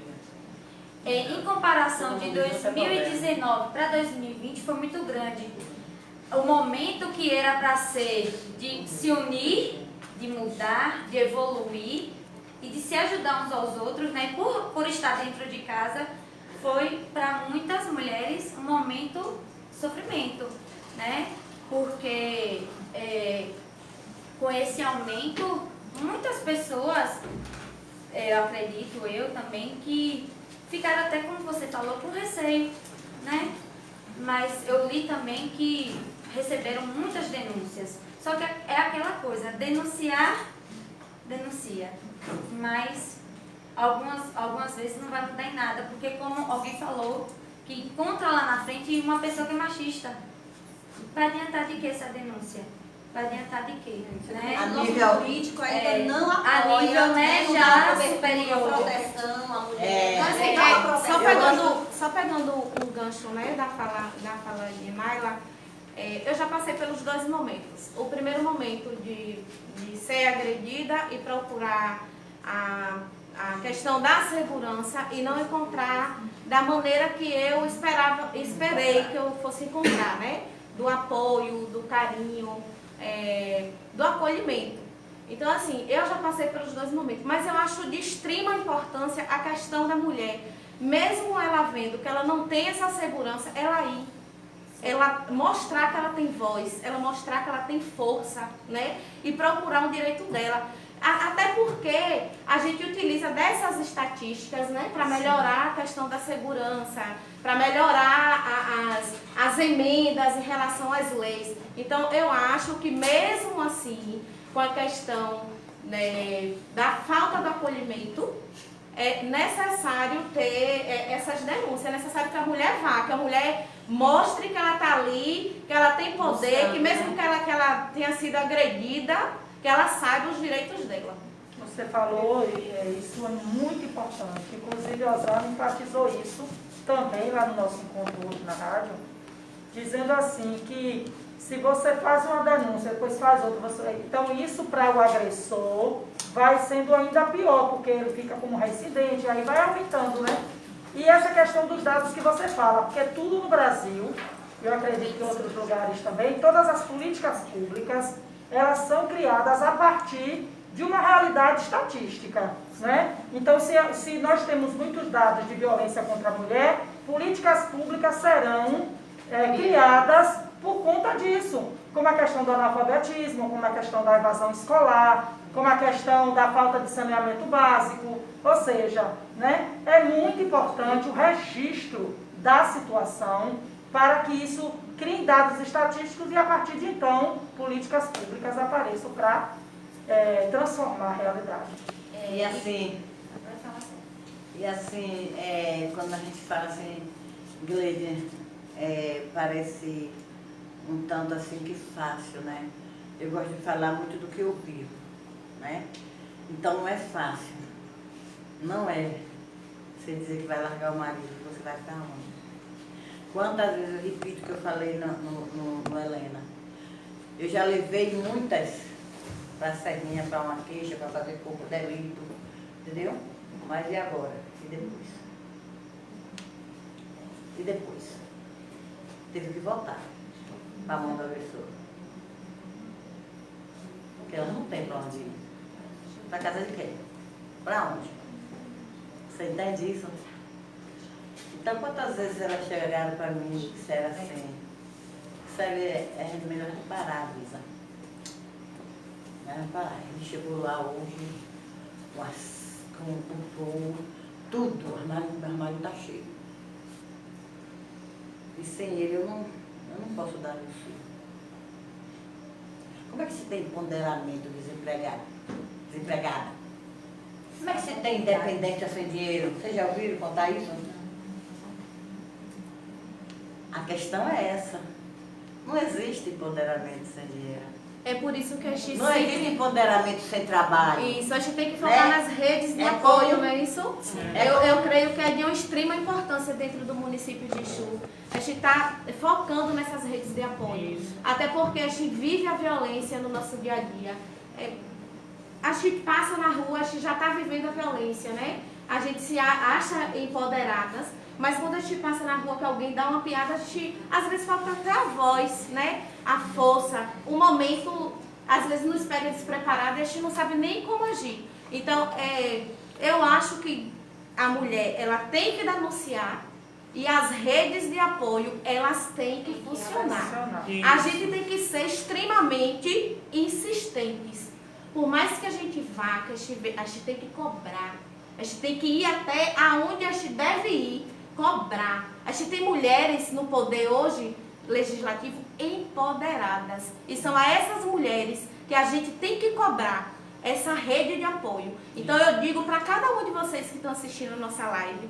Em comparação de 2019 para 2020 foi muito grande. O momento que era para ser de se unir, de mudar, de evoluir e de se ajudar uns aos outros, né? Por estar dentro de casa, foi para muitas mulheres um momento de sofrimento, né? Porque com esse aumento, muitas pessoas, eu acredito, eu também, que ficaram até, como você falou, com receio, né? Mas eu li também que receberam muitas denúncias. Só que é aquela coisa, denunciar, denuncia. Mas algumas vezes não vai mudar em nada, porque como alguém falou, que encontra lá na frente uma pessoa que é machista. Vai adiantar de que essa denúncia? Vai adiantar de quê? Né? A Nosso nível político ainda não apoia, a nível, né, não já dá cobertura, superior. proteção, a mulher. Só pegando um gancho, né, da fala de Mayla, eu já passei pelos dois momentos. O primeiro momento de ser agredida e procurar a questão da segurança e não encontrar da maneira que eu esperei que eu fosse encontrar, né? Do apoio, do carinho, do acolhimento. Então, assim, eu já passei pelos dois momentos, mas eu acho de extrema importância a questão da mulher, mesmo ela vendo que ela não tem essa segurança, ela ir, ela mostrar que ela tem voz, ela mostrar que ela tem força, né? E procurar um direito dela. Até porque a gente utiliza dessas estatísticas, né, para melhorar a questão da segurança, para melhorar as emendas em relação às leis. Então, eu acho que mesmo assim, com a questão, né, da falta do acolhimento, é necessário ter essas denúncias, é necessário que a mulher vá, que a mulher mostre que ela está ali, que ela tem poder, que mesmo que ela tenha sido agredida, que ela saiba os direitos dela. Você falou, e isso é muito importante. Inclusive, a Osana enfatizou isso também lá no nosso encontro hoje na rádio, dizendo assim que se você faz uma denúncia, depois faz outra, então isso para o agressor vai sendo ainda pior, porque ele fica como reincidente, aí vai aumentando, né? E essa questão dos dados que você fala, porque tudo no Brasil, eu acredito que em outros lugares também, todas as políticas públicas, elas são criadas a partir de uma realidade estatística, né? Então, se nós temos muitos dados de violência contra a mulher, políticas públicas serão criadas por conta disso, como a questão do analfabetismo, como a questão da evasão escolar, como a questão da falta de saneamento básico, ou seja, né, é muito importante o registro da situação para que isso crie dados estatísticos e, a partir de então, políticas públicas apareçam para transformar a realidade. E assim, quando a gente fala assim, Gleide, parece um tanto assim que fácil, né? Eu gosto de falar muito do que eu vivo, né? Então não é fácil. Não é você dizer que vai largar o marido, que você vai ficar onde? Quantas vezes eu repito o que eu falei no Helena? Eu já levei muitas para a Serrinha, para uma queixa, para fazer corpo delito, entendeu? Mas e agora? E depois? E depois? Teve que voltar para a mão da pessoa. Porque ela não tem para onde ir. Para casa de quem? Para onde? Você entende isso? Então, quantas vezes elas chegaram para mim e disseram assim, sabe, é melhor de parar, Luísa. Melhor parar. Ele chegou lá hoje, com tudo, o armário está cheio. E sem ele eu não posso dar meu filho. Como é que se tem empoderamento desempregada? Como é que se tem independência sem dinheiro? Vocês já ouviram contar isso? A questão é essa. Não existe empoderamento sem dinheiro. É por isso que a gente Não existe empoderamento sem trabalho. Isso, a gente tem que focar nas redes de apoio, não é isso? Eu creio que é de uma extrema importância dentro do município de Exu. A gente está focando nessas redes de apoio. Até porque a gente vive a violência no nosso dia a dia. a gente passa na rua, a gente já está vivendo a violência, né? A gente se acha empoderadas, mas quando a gente passa na rua que alguém dá uma piada, a gente, às vezes falta até a voz, né? A força, o momento, às vezes nos pega despreparado e a gente não sabe nem como agir. Então, eu acho que a mulher, ela tem que denunciar e as redes de apoio, elas têm que funcionar. A gente tem que ser extremamente insistentes. Por mais que a gente vá, que a gente tem que cobrar. A gente tem que ir até aonde a gente deve ir, cobrar. A gente tem mulheres no poder hoje, legislativo, empoderadas. E são a essas mulheres que a gente tem que cobrar essa rede de apoio. Então eu digo para cada um de vocês que estão assistindo a nossa live,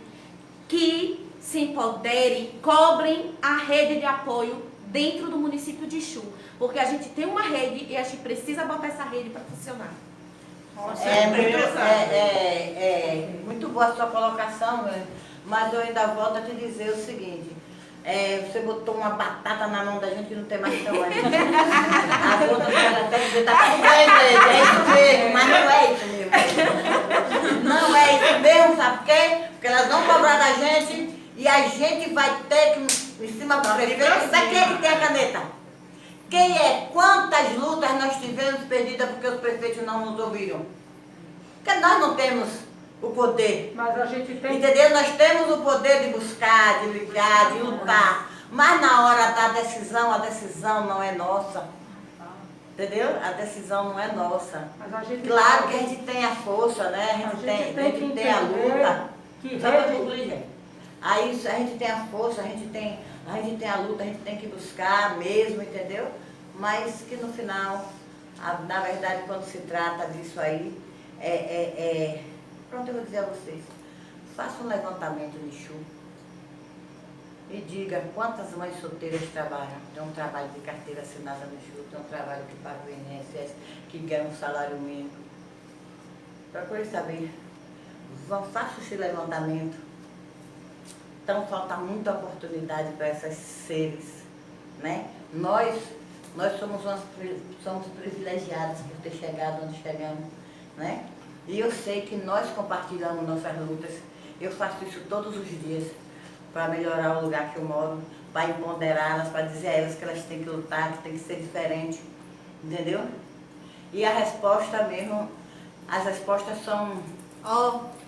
que se empoderem, cobrem a rede de apoio dentro do município de Exu. Porque a gente tem uma rede e a gente precisa botar essa rede para funcionar. Muito boa a sua colocação, mas eu ainda volto a te dizer o seguinte. Você botou uma batata na mão da gente que não tem mais tamanho. As outras caras até dizer, tá tudo bem, gente, é isso mesmo, mas não é isso mesmo. Não é isso mesmo, sabe por quê? Porque elas vão cobrar da gente e a gente vai ter que, em cima do prefeito, pra quem é que tem a caneta? Quantas lutas nós tivemos perdidas porque os prefeitos não nos ouviram? Porque nós não temos o poder. Mas a gente tem... Entendeu? Nós temos o poder de buscar, de ligar, de lutar. Mas na hora da decisão, a decisão não é nossa. Entendeu? A decisão não é nossa. Mas a gente claro que a gente tem a força, né? A gente tem a luta. Só para concluir, gente. Aí a gente tem a força, a gente tem a luta, a gente tem que buscar mesmo, entendeu? Mas que no final, na verdade, quando se trata disso aí, pronto, eu vou dizer a vocês, faça um levantamento de Exu e diga quantas mães solteiras trabalham. Tem um trabalho de carteira assinada no Exu, tem um trabalho que paga o INSS, que ganha um salário mínimo. Procure saber. Faça esse levantamento. Então falta muita oportunidade para essas seres, né? Nós somos privilegiadas por ter chegado onde chegamos, né? E eu sei que nós compartilhamos nossas lutas. Eu faço isso todos os dias para melhorar o lugar que eu moro, para empoderá-las, para dizer a elas que elas têm que lutar, que tem que ser diferente, entendeu? E a resposta mesmo, as respostas são...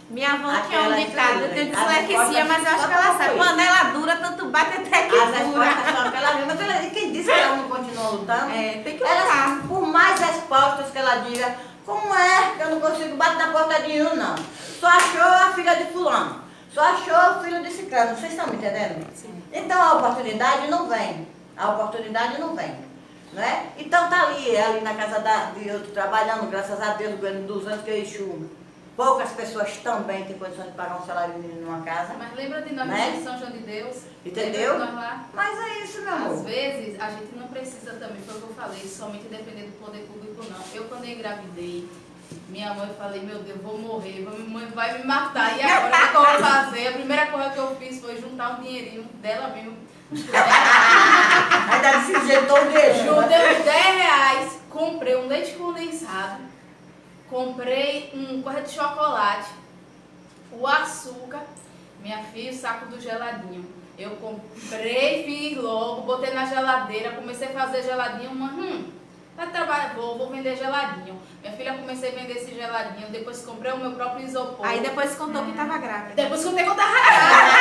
Minha avó tinha um ditado, eu tenho dislexia, mas eu acho que ela sabe. Panela dura, tanto bate até que as respostas são aquelas mesmas. Mas quem disse que ela não continua lutando? Tem que lutar. Por mais respostas que ela diga, como é que eu não consigo bater na porta de um, não? Só achou a filha de fulano, só achou o filho de ciclano. Vocês estão me entendendo? Sim. Então a oportunidade não vem. A oportunidade não vem. Né? Então tá ali na casa de outro, trabalhando, graças a Deus, ganhando 200 que é Exu. Poucas pessoas também têm condições de pagar um salário mínimo numa casa. Mas lembra de nós, né? de São João de Deus? Entendeu? Nós lá? Mas é isso, meu amor. Às vezes, a gente não precisa também, foi o que eu falei, somente depender do poder público, não. Eu, quando eu engravidei, minha mãe, falei, meu Deus, vou morrer, minha mãe vai me matar. E agora, o que eu vou fazer? A primeira coisa que eu fiz foi juntar um dinheirinho dela mesmo. Ainda se ajeitou o dinheiro. Juntei uns R$10, comprei um leite condensado, comprei um corre de chocolate, o açúcar, minha filha, o saco do geladinho. Eu comprei, fiz logo, botei na geladeira, comecei a fazer geladinho, mas vai trabalhar, vou vender geladinho. Minha filha, comecei a vender esse geladinho, depois comprei o meu próprio isopor. Aí depois contou que estava grávida. Depois contei que eu estava grávida.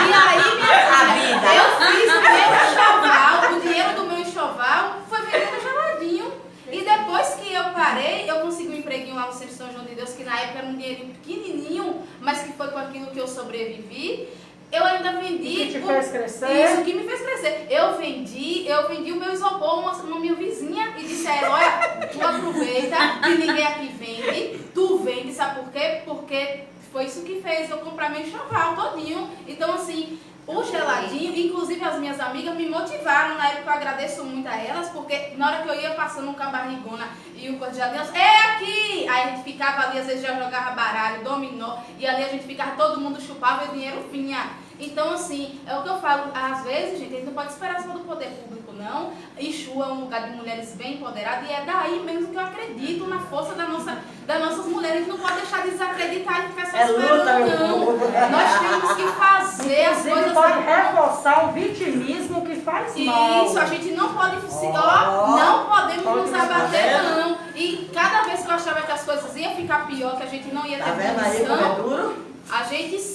E aí, minha filha, eu fiz o meu enxoval, o dinheiro do meu enxoval foi vendendo geladinho. E depois que eu parei, eu consegui um empreguinho lá no Centro São João de Deus, que na época era um dinheirinho pequenininho, mas que foi com aquilo que eu sobrevivi. Eu ainda vendi... O que te fez crescer? Isso, que me fez crescer. Eu vendi o meu isopor uma minha vizinha e disse a ela, olha, tu aproveita, que ninguém aqui vende, tu vende, sabe por quê? Porque foi isso que fez eu comprar meu enxoval todinho. Então, assim, o geladinho, inclusive as minhas amigas me motivaram, na época eu agradeço muito a elas, porque na hora que eu ia passando com a barrigona e o corte de Deus, é aqui! Aí a gente ficava ali, às vezes já jogava baralho, dominó, e ali a gente ficava, todo mundo chupava e o dinheiro vinha. Então, assim, é o que eu falo, às vezes, gente, a gente não pode esperar só do poder público, não. Exu é um lugar de mulheres bem empoderadas e é daí mesmo que eu acredito na força das nossas mulheres. A gente não pode deixar de desacreditar e ficar só esperando, não. Nós temos que fazer as coisas. Pode reforçar o vitimismo que faz mal. Isso, a gente não pode não podemos nos abater, não. E cada vez que eu achava que as coisas iam ficar pior, que a gente não ia ter condição,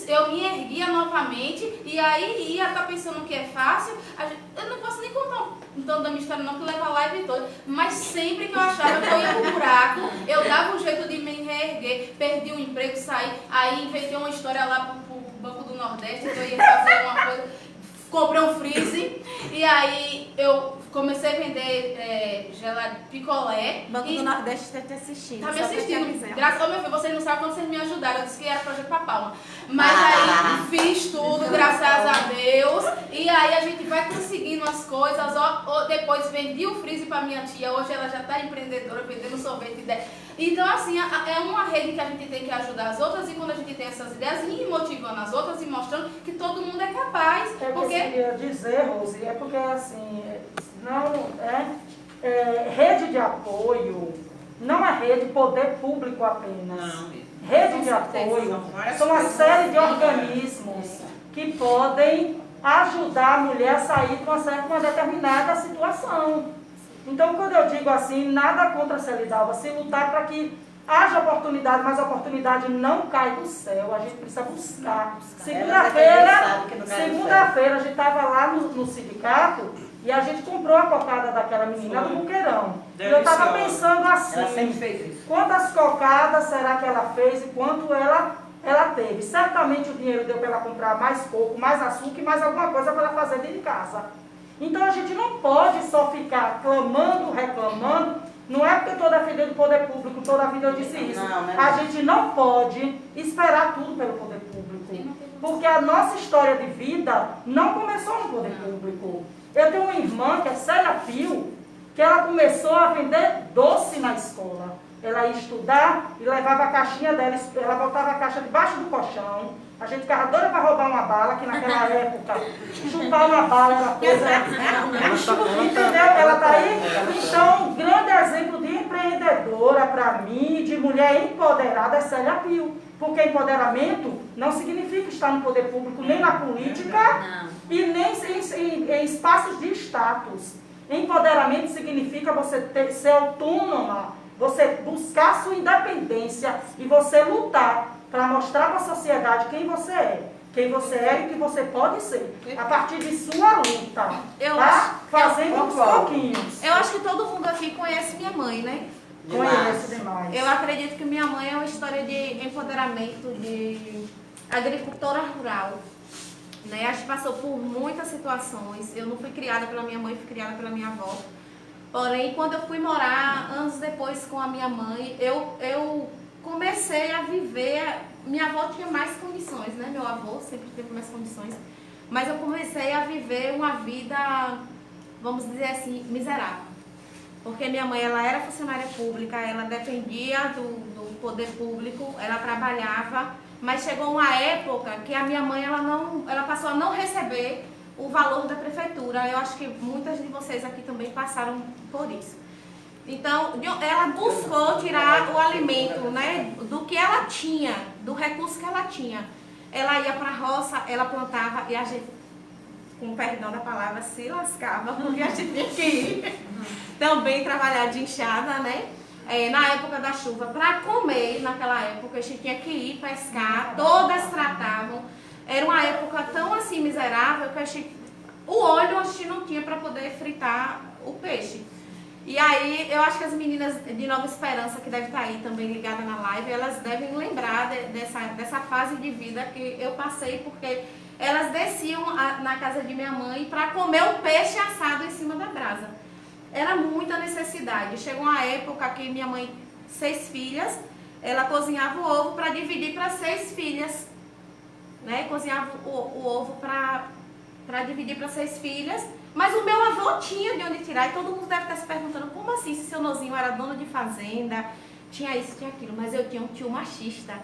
eu me erguia novamente e aí ia estar pensando que é fácil. Eu não posso nem contar um tanto da minha história não, que leva a live toda, mas sempre que eu achava que eu ia pro buraco, eu dava um jeito de me reerguer, perdi o emprego, saí, aí inventei uma história lá pro Banco do Nordeste, que eu ia fazer uma coisa, comprei um freezer e aí eu comecei a vender gelado picolé. Banco do Nordeste está te assistindo. Tá me assistindo. Graças ao meu filho, vocês não sabem quando vocês me ajudaram. Eu disse que era projeto pra palma. Mas aí fiz tudo, graças a Deus. E aí a gente vai conseguindo as coisas. Depois vendi o freezer pra minha tia. Hoje ela já tá empreendedora, vendendo sorvete. Então, assim, é uma rede que a gente tem que ajudar as outras. E quando a gente tem essas ideias, ir motivando as outras e mostrando que todo mundo é capaz. Porque eu queria dizer, Rose, é porque assim, não rede de apoio não é rede poder público apenas. Não. Rede de apoio são uma série de organismos que podem ajudar a mulher a sair de uma determinada situação. Então, quando eu digo assim, nada contra a Celidalva, se lutar para que haja oportunidade, mas a oportunidade não cai do céu, a gente precisa buscar. Segunda-feira a gente estava lá no sindicato e a gente comprou a cocada daquela menina do Buqueirão. E eu estava pensando assim, ela sempre fez isso. Quantas cocadas será que ela fez e quanto ela teve? Certamente o dinheiro deu para ela comprar mais coco, mais açúcar e mais alguma coisa para ela fazer dentro de casa. Então a gente não pode só ficar clamando, reclamando. Não é porque eu estou defendendo o poder público, toda a vida eu disse isso. A gente não pode esperar tudo pelo poder público. Porque a nossa história de vida não começou no poder público. Eu tenho uma irmã, que é Célia Pio, que ela começou a vender doce na escola. Ela ia estudar e levava a caixinha dela, ela botava a caixa debaixo do colchão. A gente ficava doida para roubar uma bala, que naquela época, chupar uma bala era coisa... Entendeu? Ela está aí? Então, um grande exemplo de empreendedora para mim, de mulher empoderada, é Célia Pio. Porque empoderamento não significa estar no poder público, nem na política e nem em espaços de status. Empoderamento significa você ser autônoma, você buscar sua independência e você lutar para mostrar para a sociedade quem você é e o que você pode ser, a partir de sua luta, fazendo uns pouquinhos. Eu acho que todo mundo aqui conhece minha mãe, né? Conheço demais. Eu acredito que minha mãe é uma história de empoderamento, de agricultora rural. Né? A gente passou por muitas situações. Eu não fui criada pela minha mãe, fui criada pela minha avó. Porém, quando eu fui morar, anos depois, com a minha mãe, eu comecei a viver... Minha avó tinha mais condições, né? Meu avô sempre teve mais condições. Mas eu comecei a viver uma vida, vamos dizer assim, miserável. Porque minha mãe, ela era funcionária pública, ela dependia do poder público, ela trabalhava, mas chegou uma época que a minha mãe, ela passou a não receber o valor da prefeitura. Eu acho que muitas de vocês aqui também passaram por isso. Então, ela buscou tirar o alimento, né, do que ela tinha, do recurso que ela tinha. Ela ia para a roça, ela plantava e a gente, com perdão da palavra, se lascava, porque a gente tinha que ir também trabalhar de enxada, né? Na época da chuva, para comer, naquela época, a gente tinha que ir pescar, todas tratavam. Era uma época tão assim miserável que o óleo a gente não tinha para poder fritar o peixe. E aí, eu acho que as meninas de Nova Esperança, que devem estar aí também ligadas na live, elas devem lembrar dessa fase de vida que eu passei, porque elas desciam na casa de minha mãe para comer o peixe assado em cima da brasa. Era muita necessidade. Chegou uma época que minha mãe, 6 filhas, ela cozinhava o ovo para dividir para 6 filhas. Né? Cozinhava o ovo para dividir para 6 filhas. Mas o meu avô tinha de onde tirar, e todo mundo deve estar se perguntando, como assim, se seu nozinho era dono de fazenda, tinha isso, tinha aquilo, mas eu tinha um tio machista,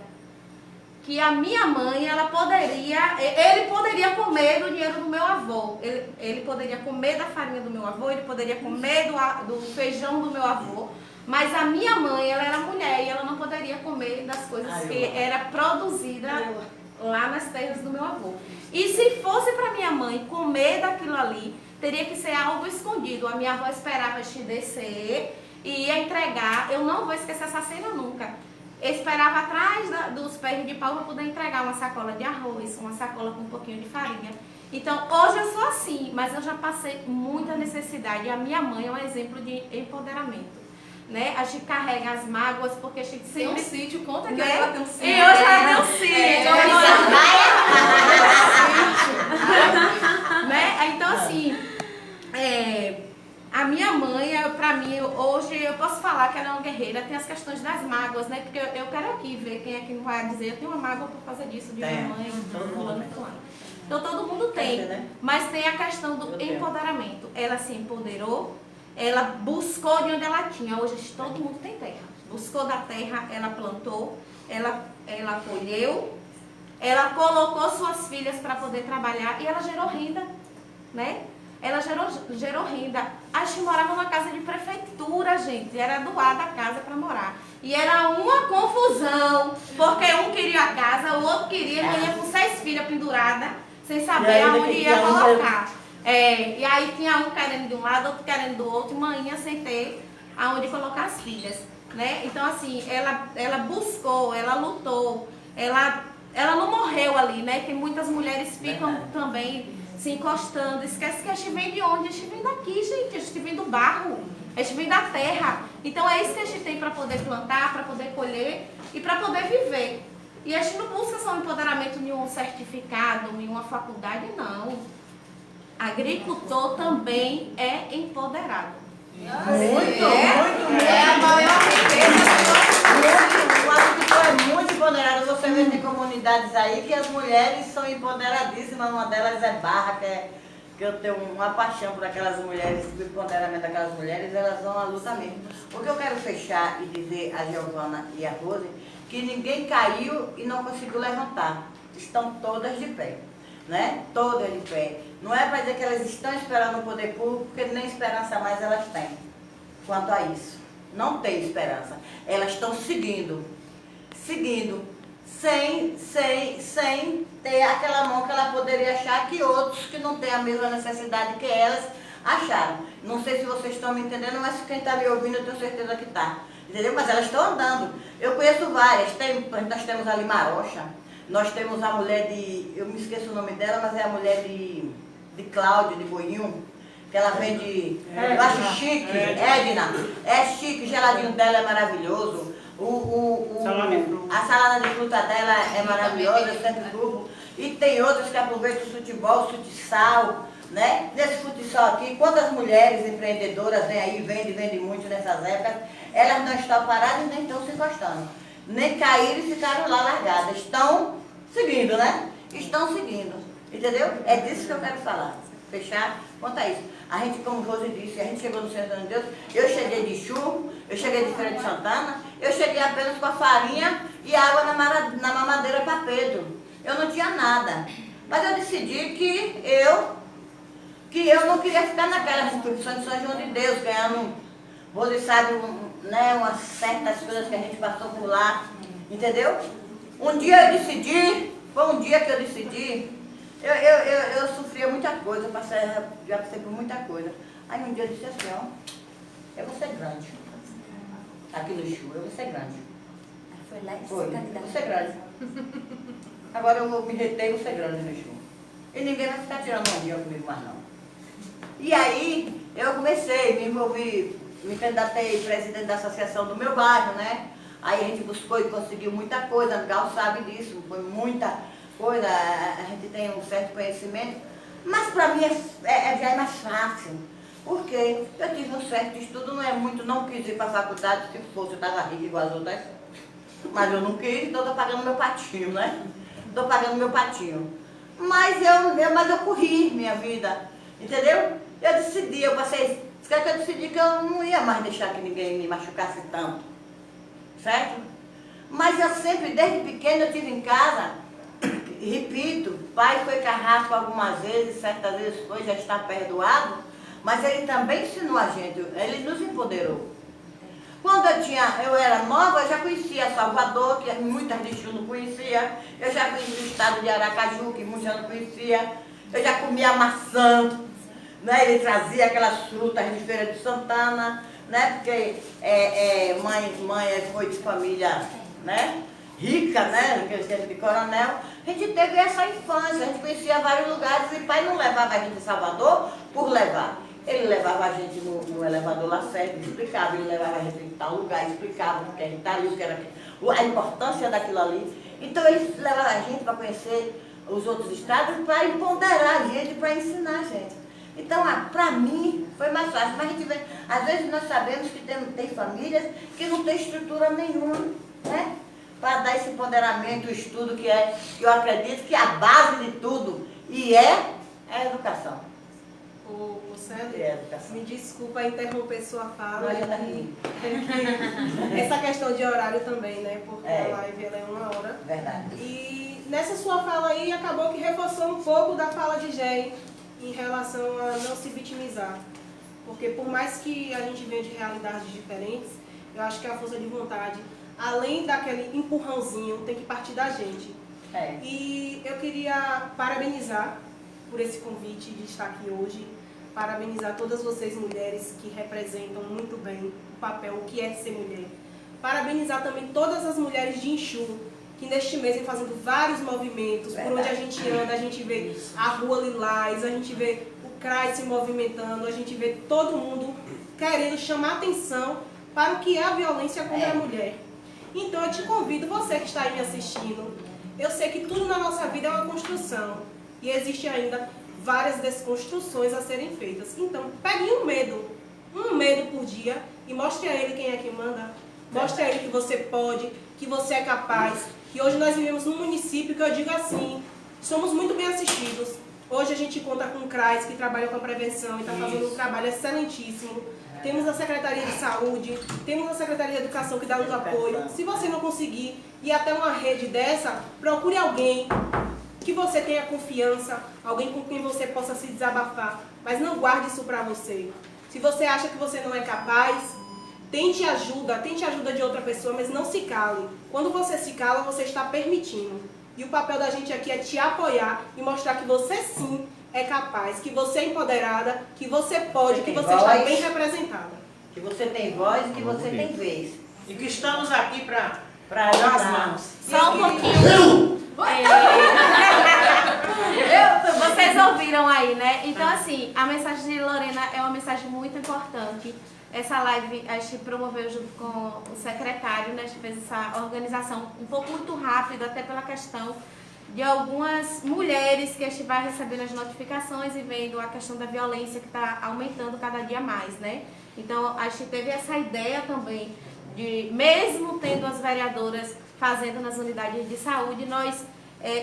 que a minha mãe, ele poderia comer do dinheiro do meu avô, ele poderia comer da farinha do meu avô, ele poderia comer do feijão do meu avô, mas a minha mãe, ela era mulher e ela não poderia comer das coisas que era produzida lá nas terras do meu avô. E se fosse para minha mãe comer daquilo ali, teria que ser algo escondido. A minha avó esperava te descer e ia entregar. Eu não vou esquecer essa cena nunca. Eu esperava atrás dos pés de pau para poder entregar uma sacola de arroz, uma sacola com um pouquinho de farinha. Então, hoje eu sou assim, mas eu já passei muita necessidade. E a minha mãe é um exemplo de empoderamento. Né? A gente carrega as mágoas porque a gente sempre... Tem um sítio, conta que né? ela tem um sítio. E eu já tenho um sítio. Né? Então, assim, a minha mãe, pra mim, hoje eu posso falar que ela é uma guerreira, tem as questões das mágoas, né? Porque eu quero aqui ver quem é que não vai dizer, eu tenho uma mágoa por causa disso, de minha mãe, fulano e fulano. Então todo mundo tem, mas tem a questão do empoderamento. Ela se empoderou, ela buscou de onde ela tinha. Hoje todo mundo tem terra. Buscou da terra, ela plantou, ela colheu, ela colocou suas filhas para poder trabalhar e ela gerou renda, né? Ela gerou renda. A gente morava numa casa de prefeitura, gente. Era doada a casa para morar. E era uma confusão, porque um queria a casa, o outro queria, ele ia com 6 filhas penduradas, sem saber aonde ia colocar. E aí tinha um querendo de um lado, outro querendo do outro, e manhã sem ter aonde colocar as filhas, né? Então, assim, ela buscou, ela lutou, ela não morreu ali, né? Que muitas mulheres ficam também se encostando, esquece que a gente vem de onde? A gente vem daqui, gente, a gente vem do barro, a gente vem da terra. Então é isso que a gente tem para poder plantar, para poder colher e para poder viver. E a gente não busca só um empoderamento em um certificado, em uma faculdade, não. Agricultor também é empoderado. Muito. É a maior riqueza O agricultor é muito empoderado. Você vê tem comunidades aí que as mulheres são empoderadíssimas. Uma delas é Barra, que eu tenho uma paixão por aquelas mulheres, o empoderamento daquelas mulheres, elas vão à luta mesmo. O que eu quero fechar e dizer a Giovana e a Rose, que ninguém caiu e não conseguiu levantar. Estão todas de pé, né? Todas de pé. Não é para dizer que elas estão esperando o poder público, porque nem esperança mais elas têm quanto a isso. Não tem esperança. Elas estão seguindo, sem ter aquela mão que ela poderia achar que outros que não têm a mesma necessidade que elas acharam. Não sei se vocês estão me entendendo, mas quem está me ouvindo eu tenho certeza que está. Entendeu? Mas elas estão andando. Eu conheço várias. Nós temos a Limarocha, nós temos a mulher de... Eu me esqueço o nome dela, mas é a mulher de Cláudio, de Boinhum, que ela vende... Eu acho chique, Edna. É chique, o geladinho dela é maravilhoso. A salada de fruta dela é maravilhosa, é sempre grupo. E tem outras que aproveitam o futebol, o futsal, né? Nesse futsal aqui, quantas mulheres empreendedoras vêm aí, vendem muito nessas épocas, elas não estão paradas e nem estão se encostando. Nem caíram e ficaram lá largadas. Estão seguindo, né? Estão seguindo. Entendeu? É disso que eu quero falar. Fechar? Quanto a isso. A gente, como Rose disse, a gente chegou no Centro de Deus, eu cheguei de churro, eu cheguei de Feira de Santana, eu cheguei apenas com a farinha e água na mamadeira para Pedro. Eu não tinha nada. Mas eu decidi que eu não queria ficar naquelas instituições de São João de Deus, ganhando, Rose sabe, né, umas certas coisas que a gente passou por lá, entendeu? Um dia eu decidi, foi um dia que eu decidi, eu sofria muita coisa, já passei por muita coisa. Aí um dia eu disse assim, ó, eu vou ser grande. Aqui no Chu, eu vou ser grande. Foi lá e Foi, eu vou ser grande. Agora eu vou me reter e vou ser grande no Chu. E ninguém vai ficar tirando um dia comigo mais não. E aí eu comecei, me envolvi, me candidatei presidente da associação do meu bairro, né? Aí a gente buscou e conseguiu muita coisa, o Gal sabe disso, foi muita coisa, a gente tem um certo conhecimento, mas para mim já é mais fácil, porque eu tive um certo estudo, não é muito, não quis ir para a faculdade, se fosse eu estava rica igual as outras, mas eu não quis, então estou pagando meu patinho, né? Estou pagando meu patinho. Mas eu corri minha vida, entendeu? Eu decidi, eu decidi que eu não ia mais deixar que ninguém me machucasse tanto, certo? Mas Mas eu sempre, desde pequena, eu tive em casa, repito, pai foi carrasco algumas vezes, certas vezes foi, já está perdoado, mas ele também ensinou a gente, ele nos empoderou. Quando eu era nova, eu já conhecia Salvador, que muitas de Chu não conhecia, eu já conhecia o estado de Aracaju, que muitas não conhecia, eu já comia maçã, né? Ele trazia aquelas frutas de Feira de Santana, né? Porque mãe foi de família, né? Rica, né? De coronel. A gente teve essa infância, a gente conhecia vários lugares e pai não levava a gente em Salvador por levar. Ele levava a gente no elevador Lacerda, explicava, ele levava a gente em tal lugar, explicava o que a gente está ali, o que era a importância daquilo ali. Então ele levava a gente para conhecer os outros estados, para empoderar a gente, para ensinar a gente. Então, para mim, foi mais fácil. Mas a gente vê, às vezes nós sabemos que tem famílias que não tem estrutura nenhuma, né? Para dar esse empoderamento, o estudo que eu acredito que a base de tudo é a educação. O Sandro, É a educação. me desculpa interromper sua fala. Não, já tá ruim. Essa questão de horário também, né? Porque É. a live ela é 1 hora. Verdade. E nessa sua fala aí, acabou que reforçou um pouco da fala de Gé em relação a não se vitimizar. Porque por mais que a gente venha de realidades diferentes, eu acho que a força de vontade, além daquele empurrãozinho, tem que partir da gente. É. E eu queria parabenizar por esse convite de estar aqui hoje, parabenizar todas vocês mulheres que representam muito bem o papel, o que é ser mulher. Parabenizar também todas as mulheres de Inchu, que neste mês vem fazendo vários movimentos, por onde a gente anda, a gente vê a Rua Lilás, a gente vê o CRAI se movimentando, a gente vê todo mundo querendo chamar atenção para o que é a violência contra a mulher. Então eu te convido, você que está aí me assistindo, eu sei que tudo na nossa vida é uma construção e existe ainda várias desconstruções a serem feitas. Então pegue um medo por dia e mostre a ele quem é que manda, mostre a ele que você pode, que você é capaz, que hoje nós vivemos num município que eu digo assim, somos muito bem assistidos. Hoje a gente conta com o CRAS, que trabalha com a prevenção e está fazendo um trabalho excelentíssimo. Temos a Secretaria de Saúde, temos a Secretaria de Educação que dá nos apoio. Se você não conseguir ir até uma rede dessa, procure alguém que você tenha confiança, alguém com quem você possa se desabafar, mas não guarde isso para você. Se você acha que você não é capaz, tente ajuda de outra pessoa, mas não se cale. Quando você se cala, você está permitindo. E o papel da gente aqui é te apoiar e mostrar que você sim é capaz, que você é empoderada, que você pode, que você está bem representada. Que você tem voz e que você tem vez. E que estamos aqui para Para dar as ajudar. mãos. Só um pouquinho. Vocês ouviram aí, né? Então, assim, a mensagem de Lorena é uma mensagem muito importante. Essa live a gente promoveu junto com o secretário, né? A gente fez essa organização um pouco muito rápido, até pela questão de algumas mulheres que a gente vai recebendo as notificações e vendo a questão da violência que está aumentando cada dia mais, né? Então, a gente teve essa ideia também de, mesmo tendo as vereadoras fazendo nas unidades de saúde, nós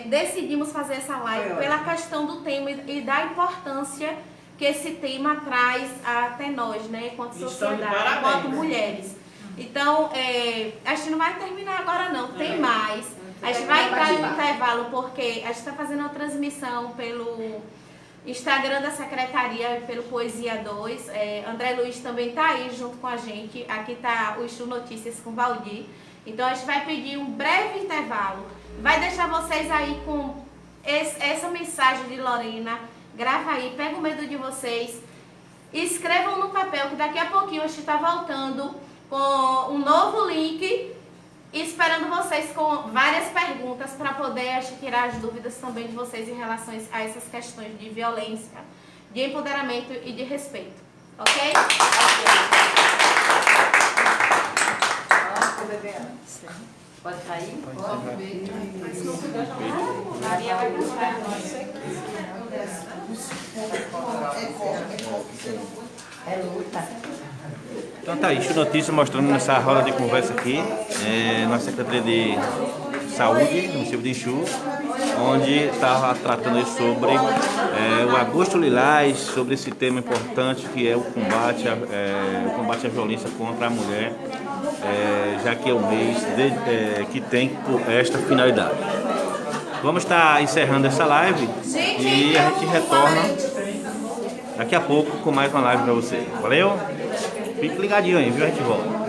decidimos fazer essa live pela questão do tema e da importância que esse tema traz até nós, né, enquanto sociedade, enquanto mulheres. Então, a gente não vai terminar agora não, tem mais. A gente vai entrar em intervalo porque a gente está fazendo uma transmissão pelo Instagram da Secretaria, pelo Poesia 2. André Luiz também está aí junto com a gente. Aqui está o Exu Notícias com Valdir. Então a gente vai pedir um breve intervalo. Vai deixar vocês aí com essa mensagem de Lorena. Grava aí, pega o medo de vocês. Escrevam no papel que daqui a pouquinho a gente está voltando com um novo link, esperando vocês com várias perguntas para poder tirar as dúvidas também de vocês em relação a essas questões de violência, de empoderamento e de respeito. Ok? Pode sair? Pode. Mas não puder já Maria vai cantar. É luta. Então tá aí, Exu Notícias mostrando nessa roda de conversa aqui, na Secretaria de Saúde, no município de Exu, onde estava tratando sobre o Agosto Lilás, sobre esse tema importante que é o combate à violência contra a mulher. já que é o mês que tem esta finalidade. Vamos estar encerrando essa live e a gente retorna daqui a pouco com mais uma live para você. Valeu? Fique ligadinho aí, viu? A gente volta.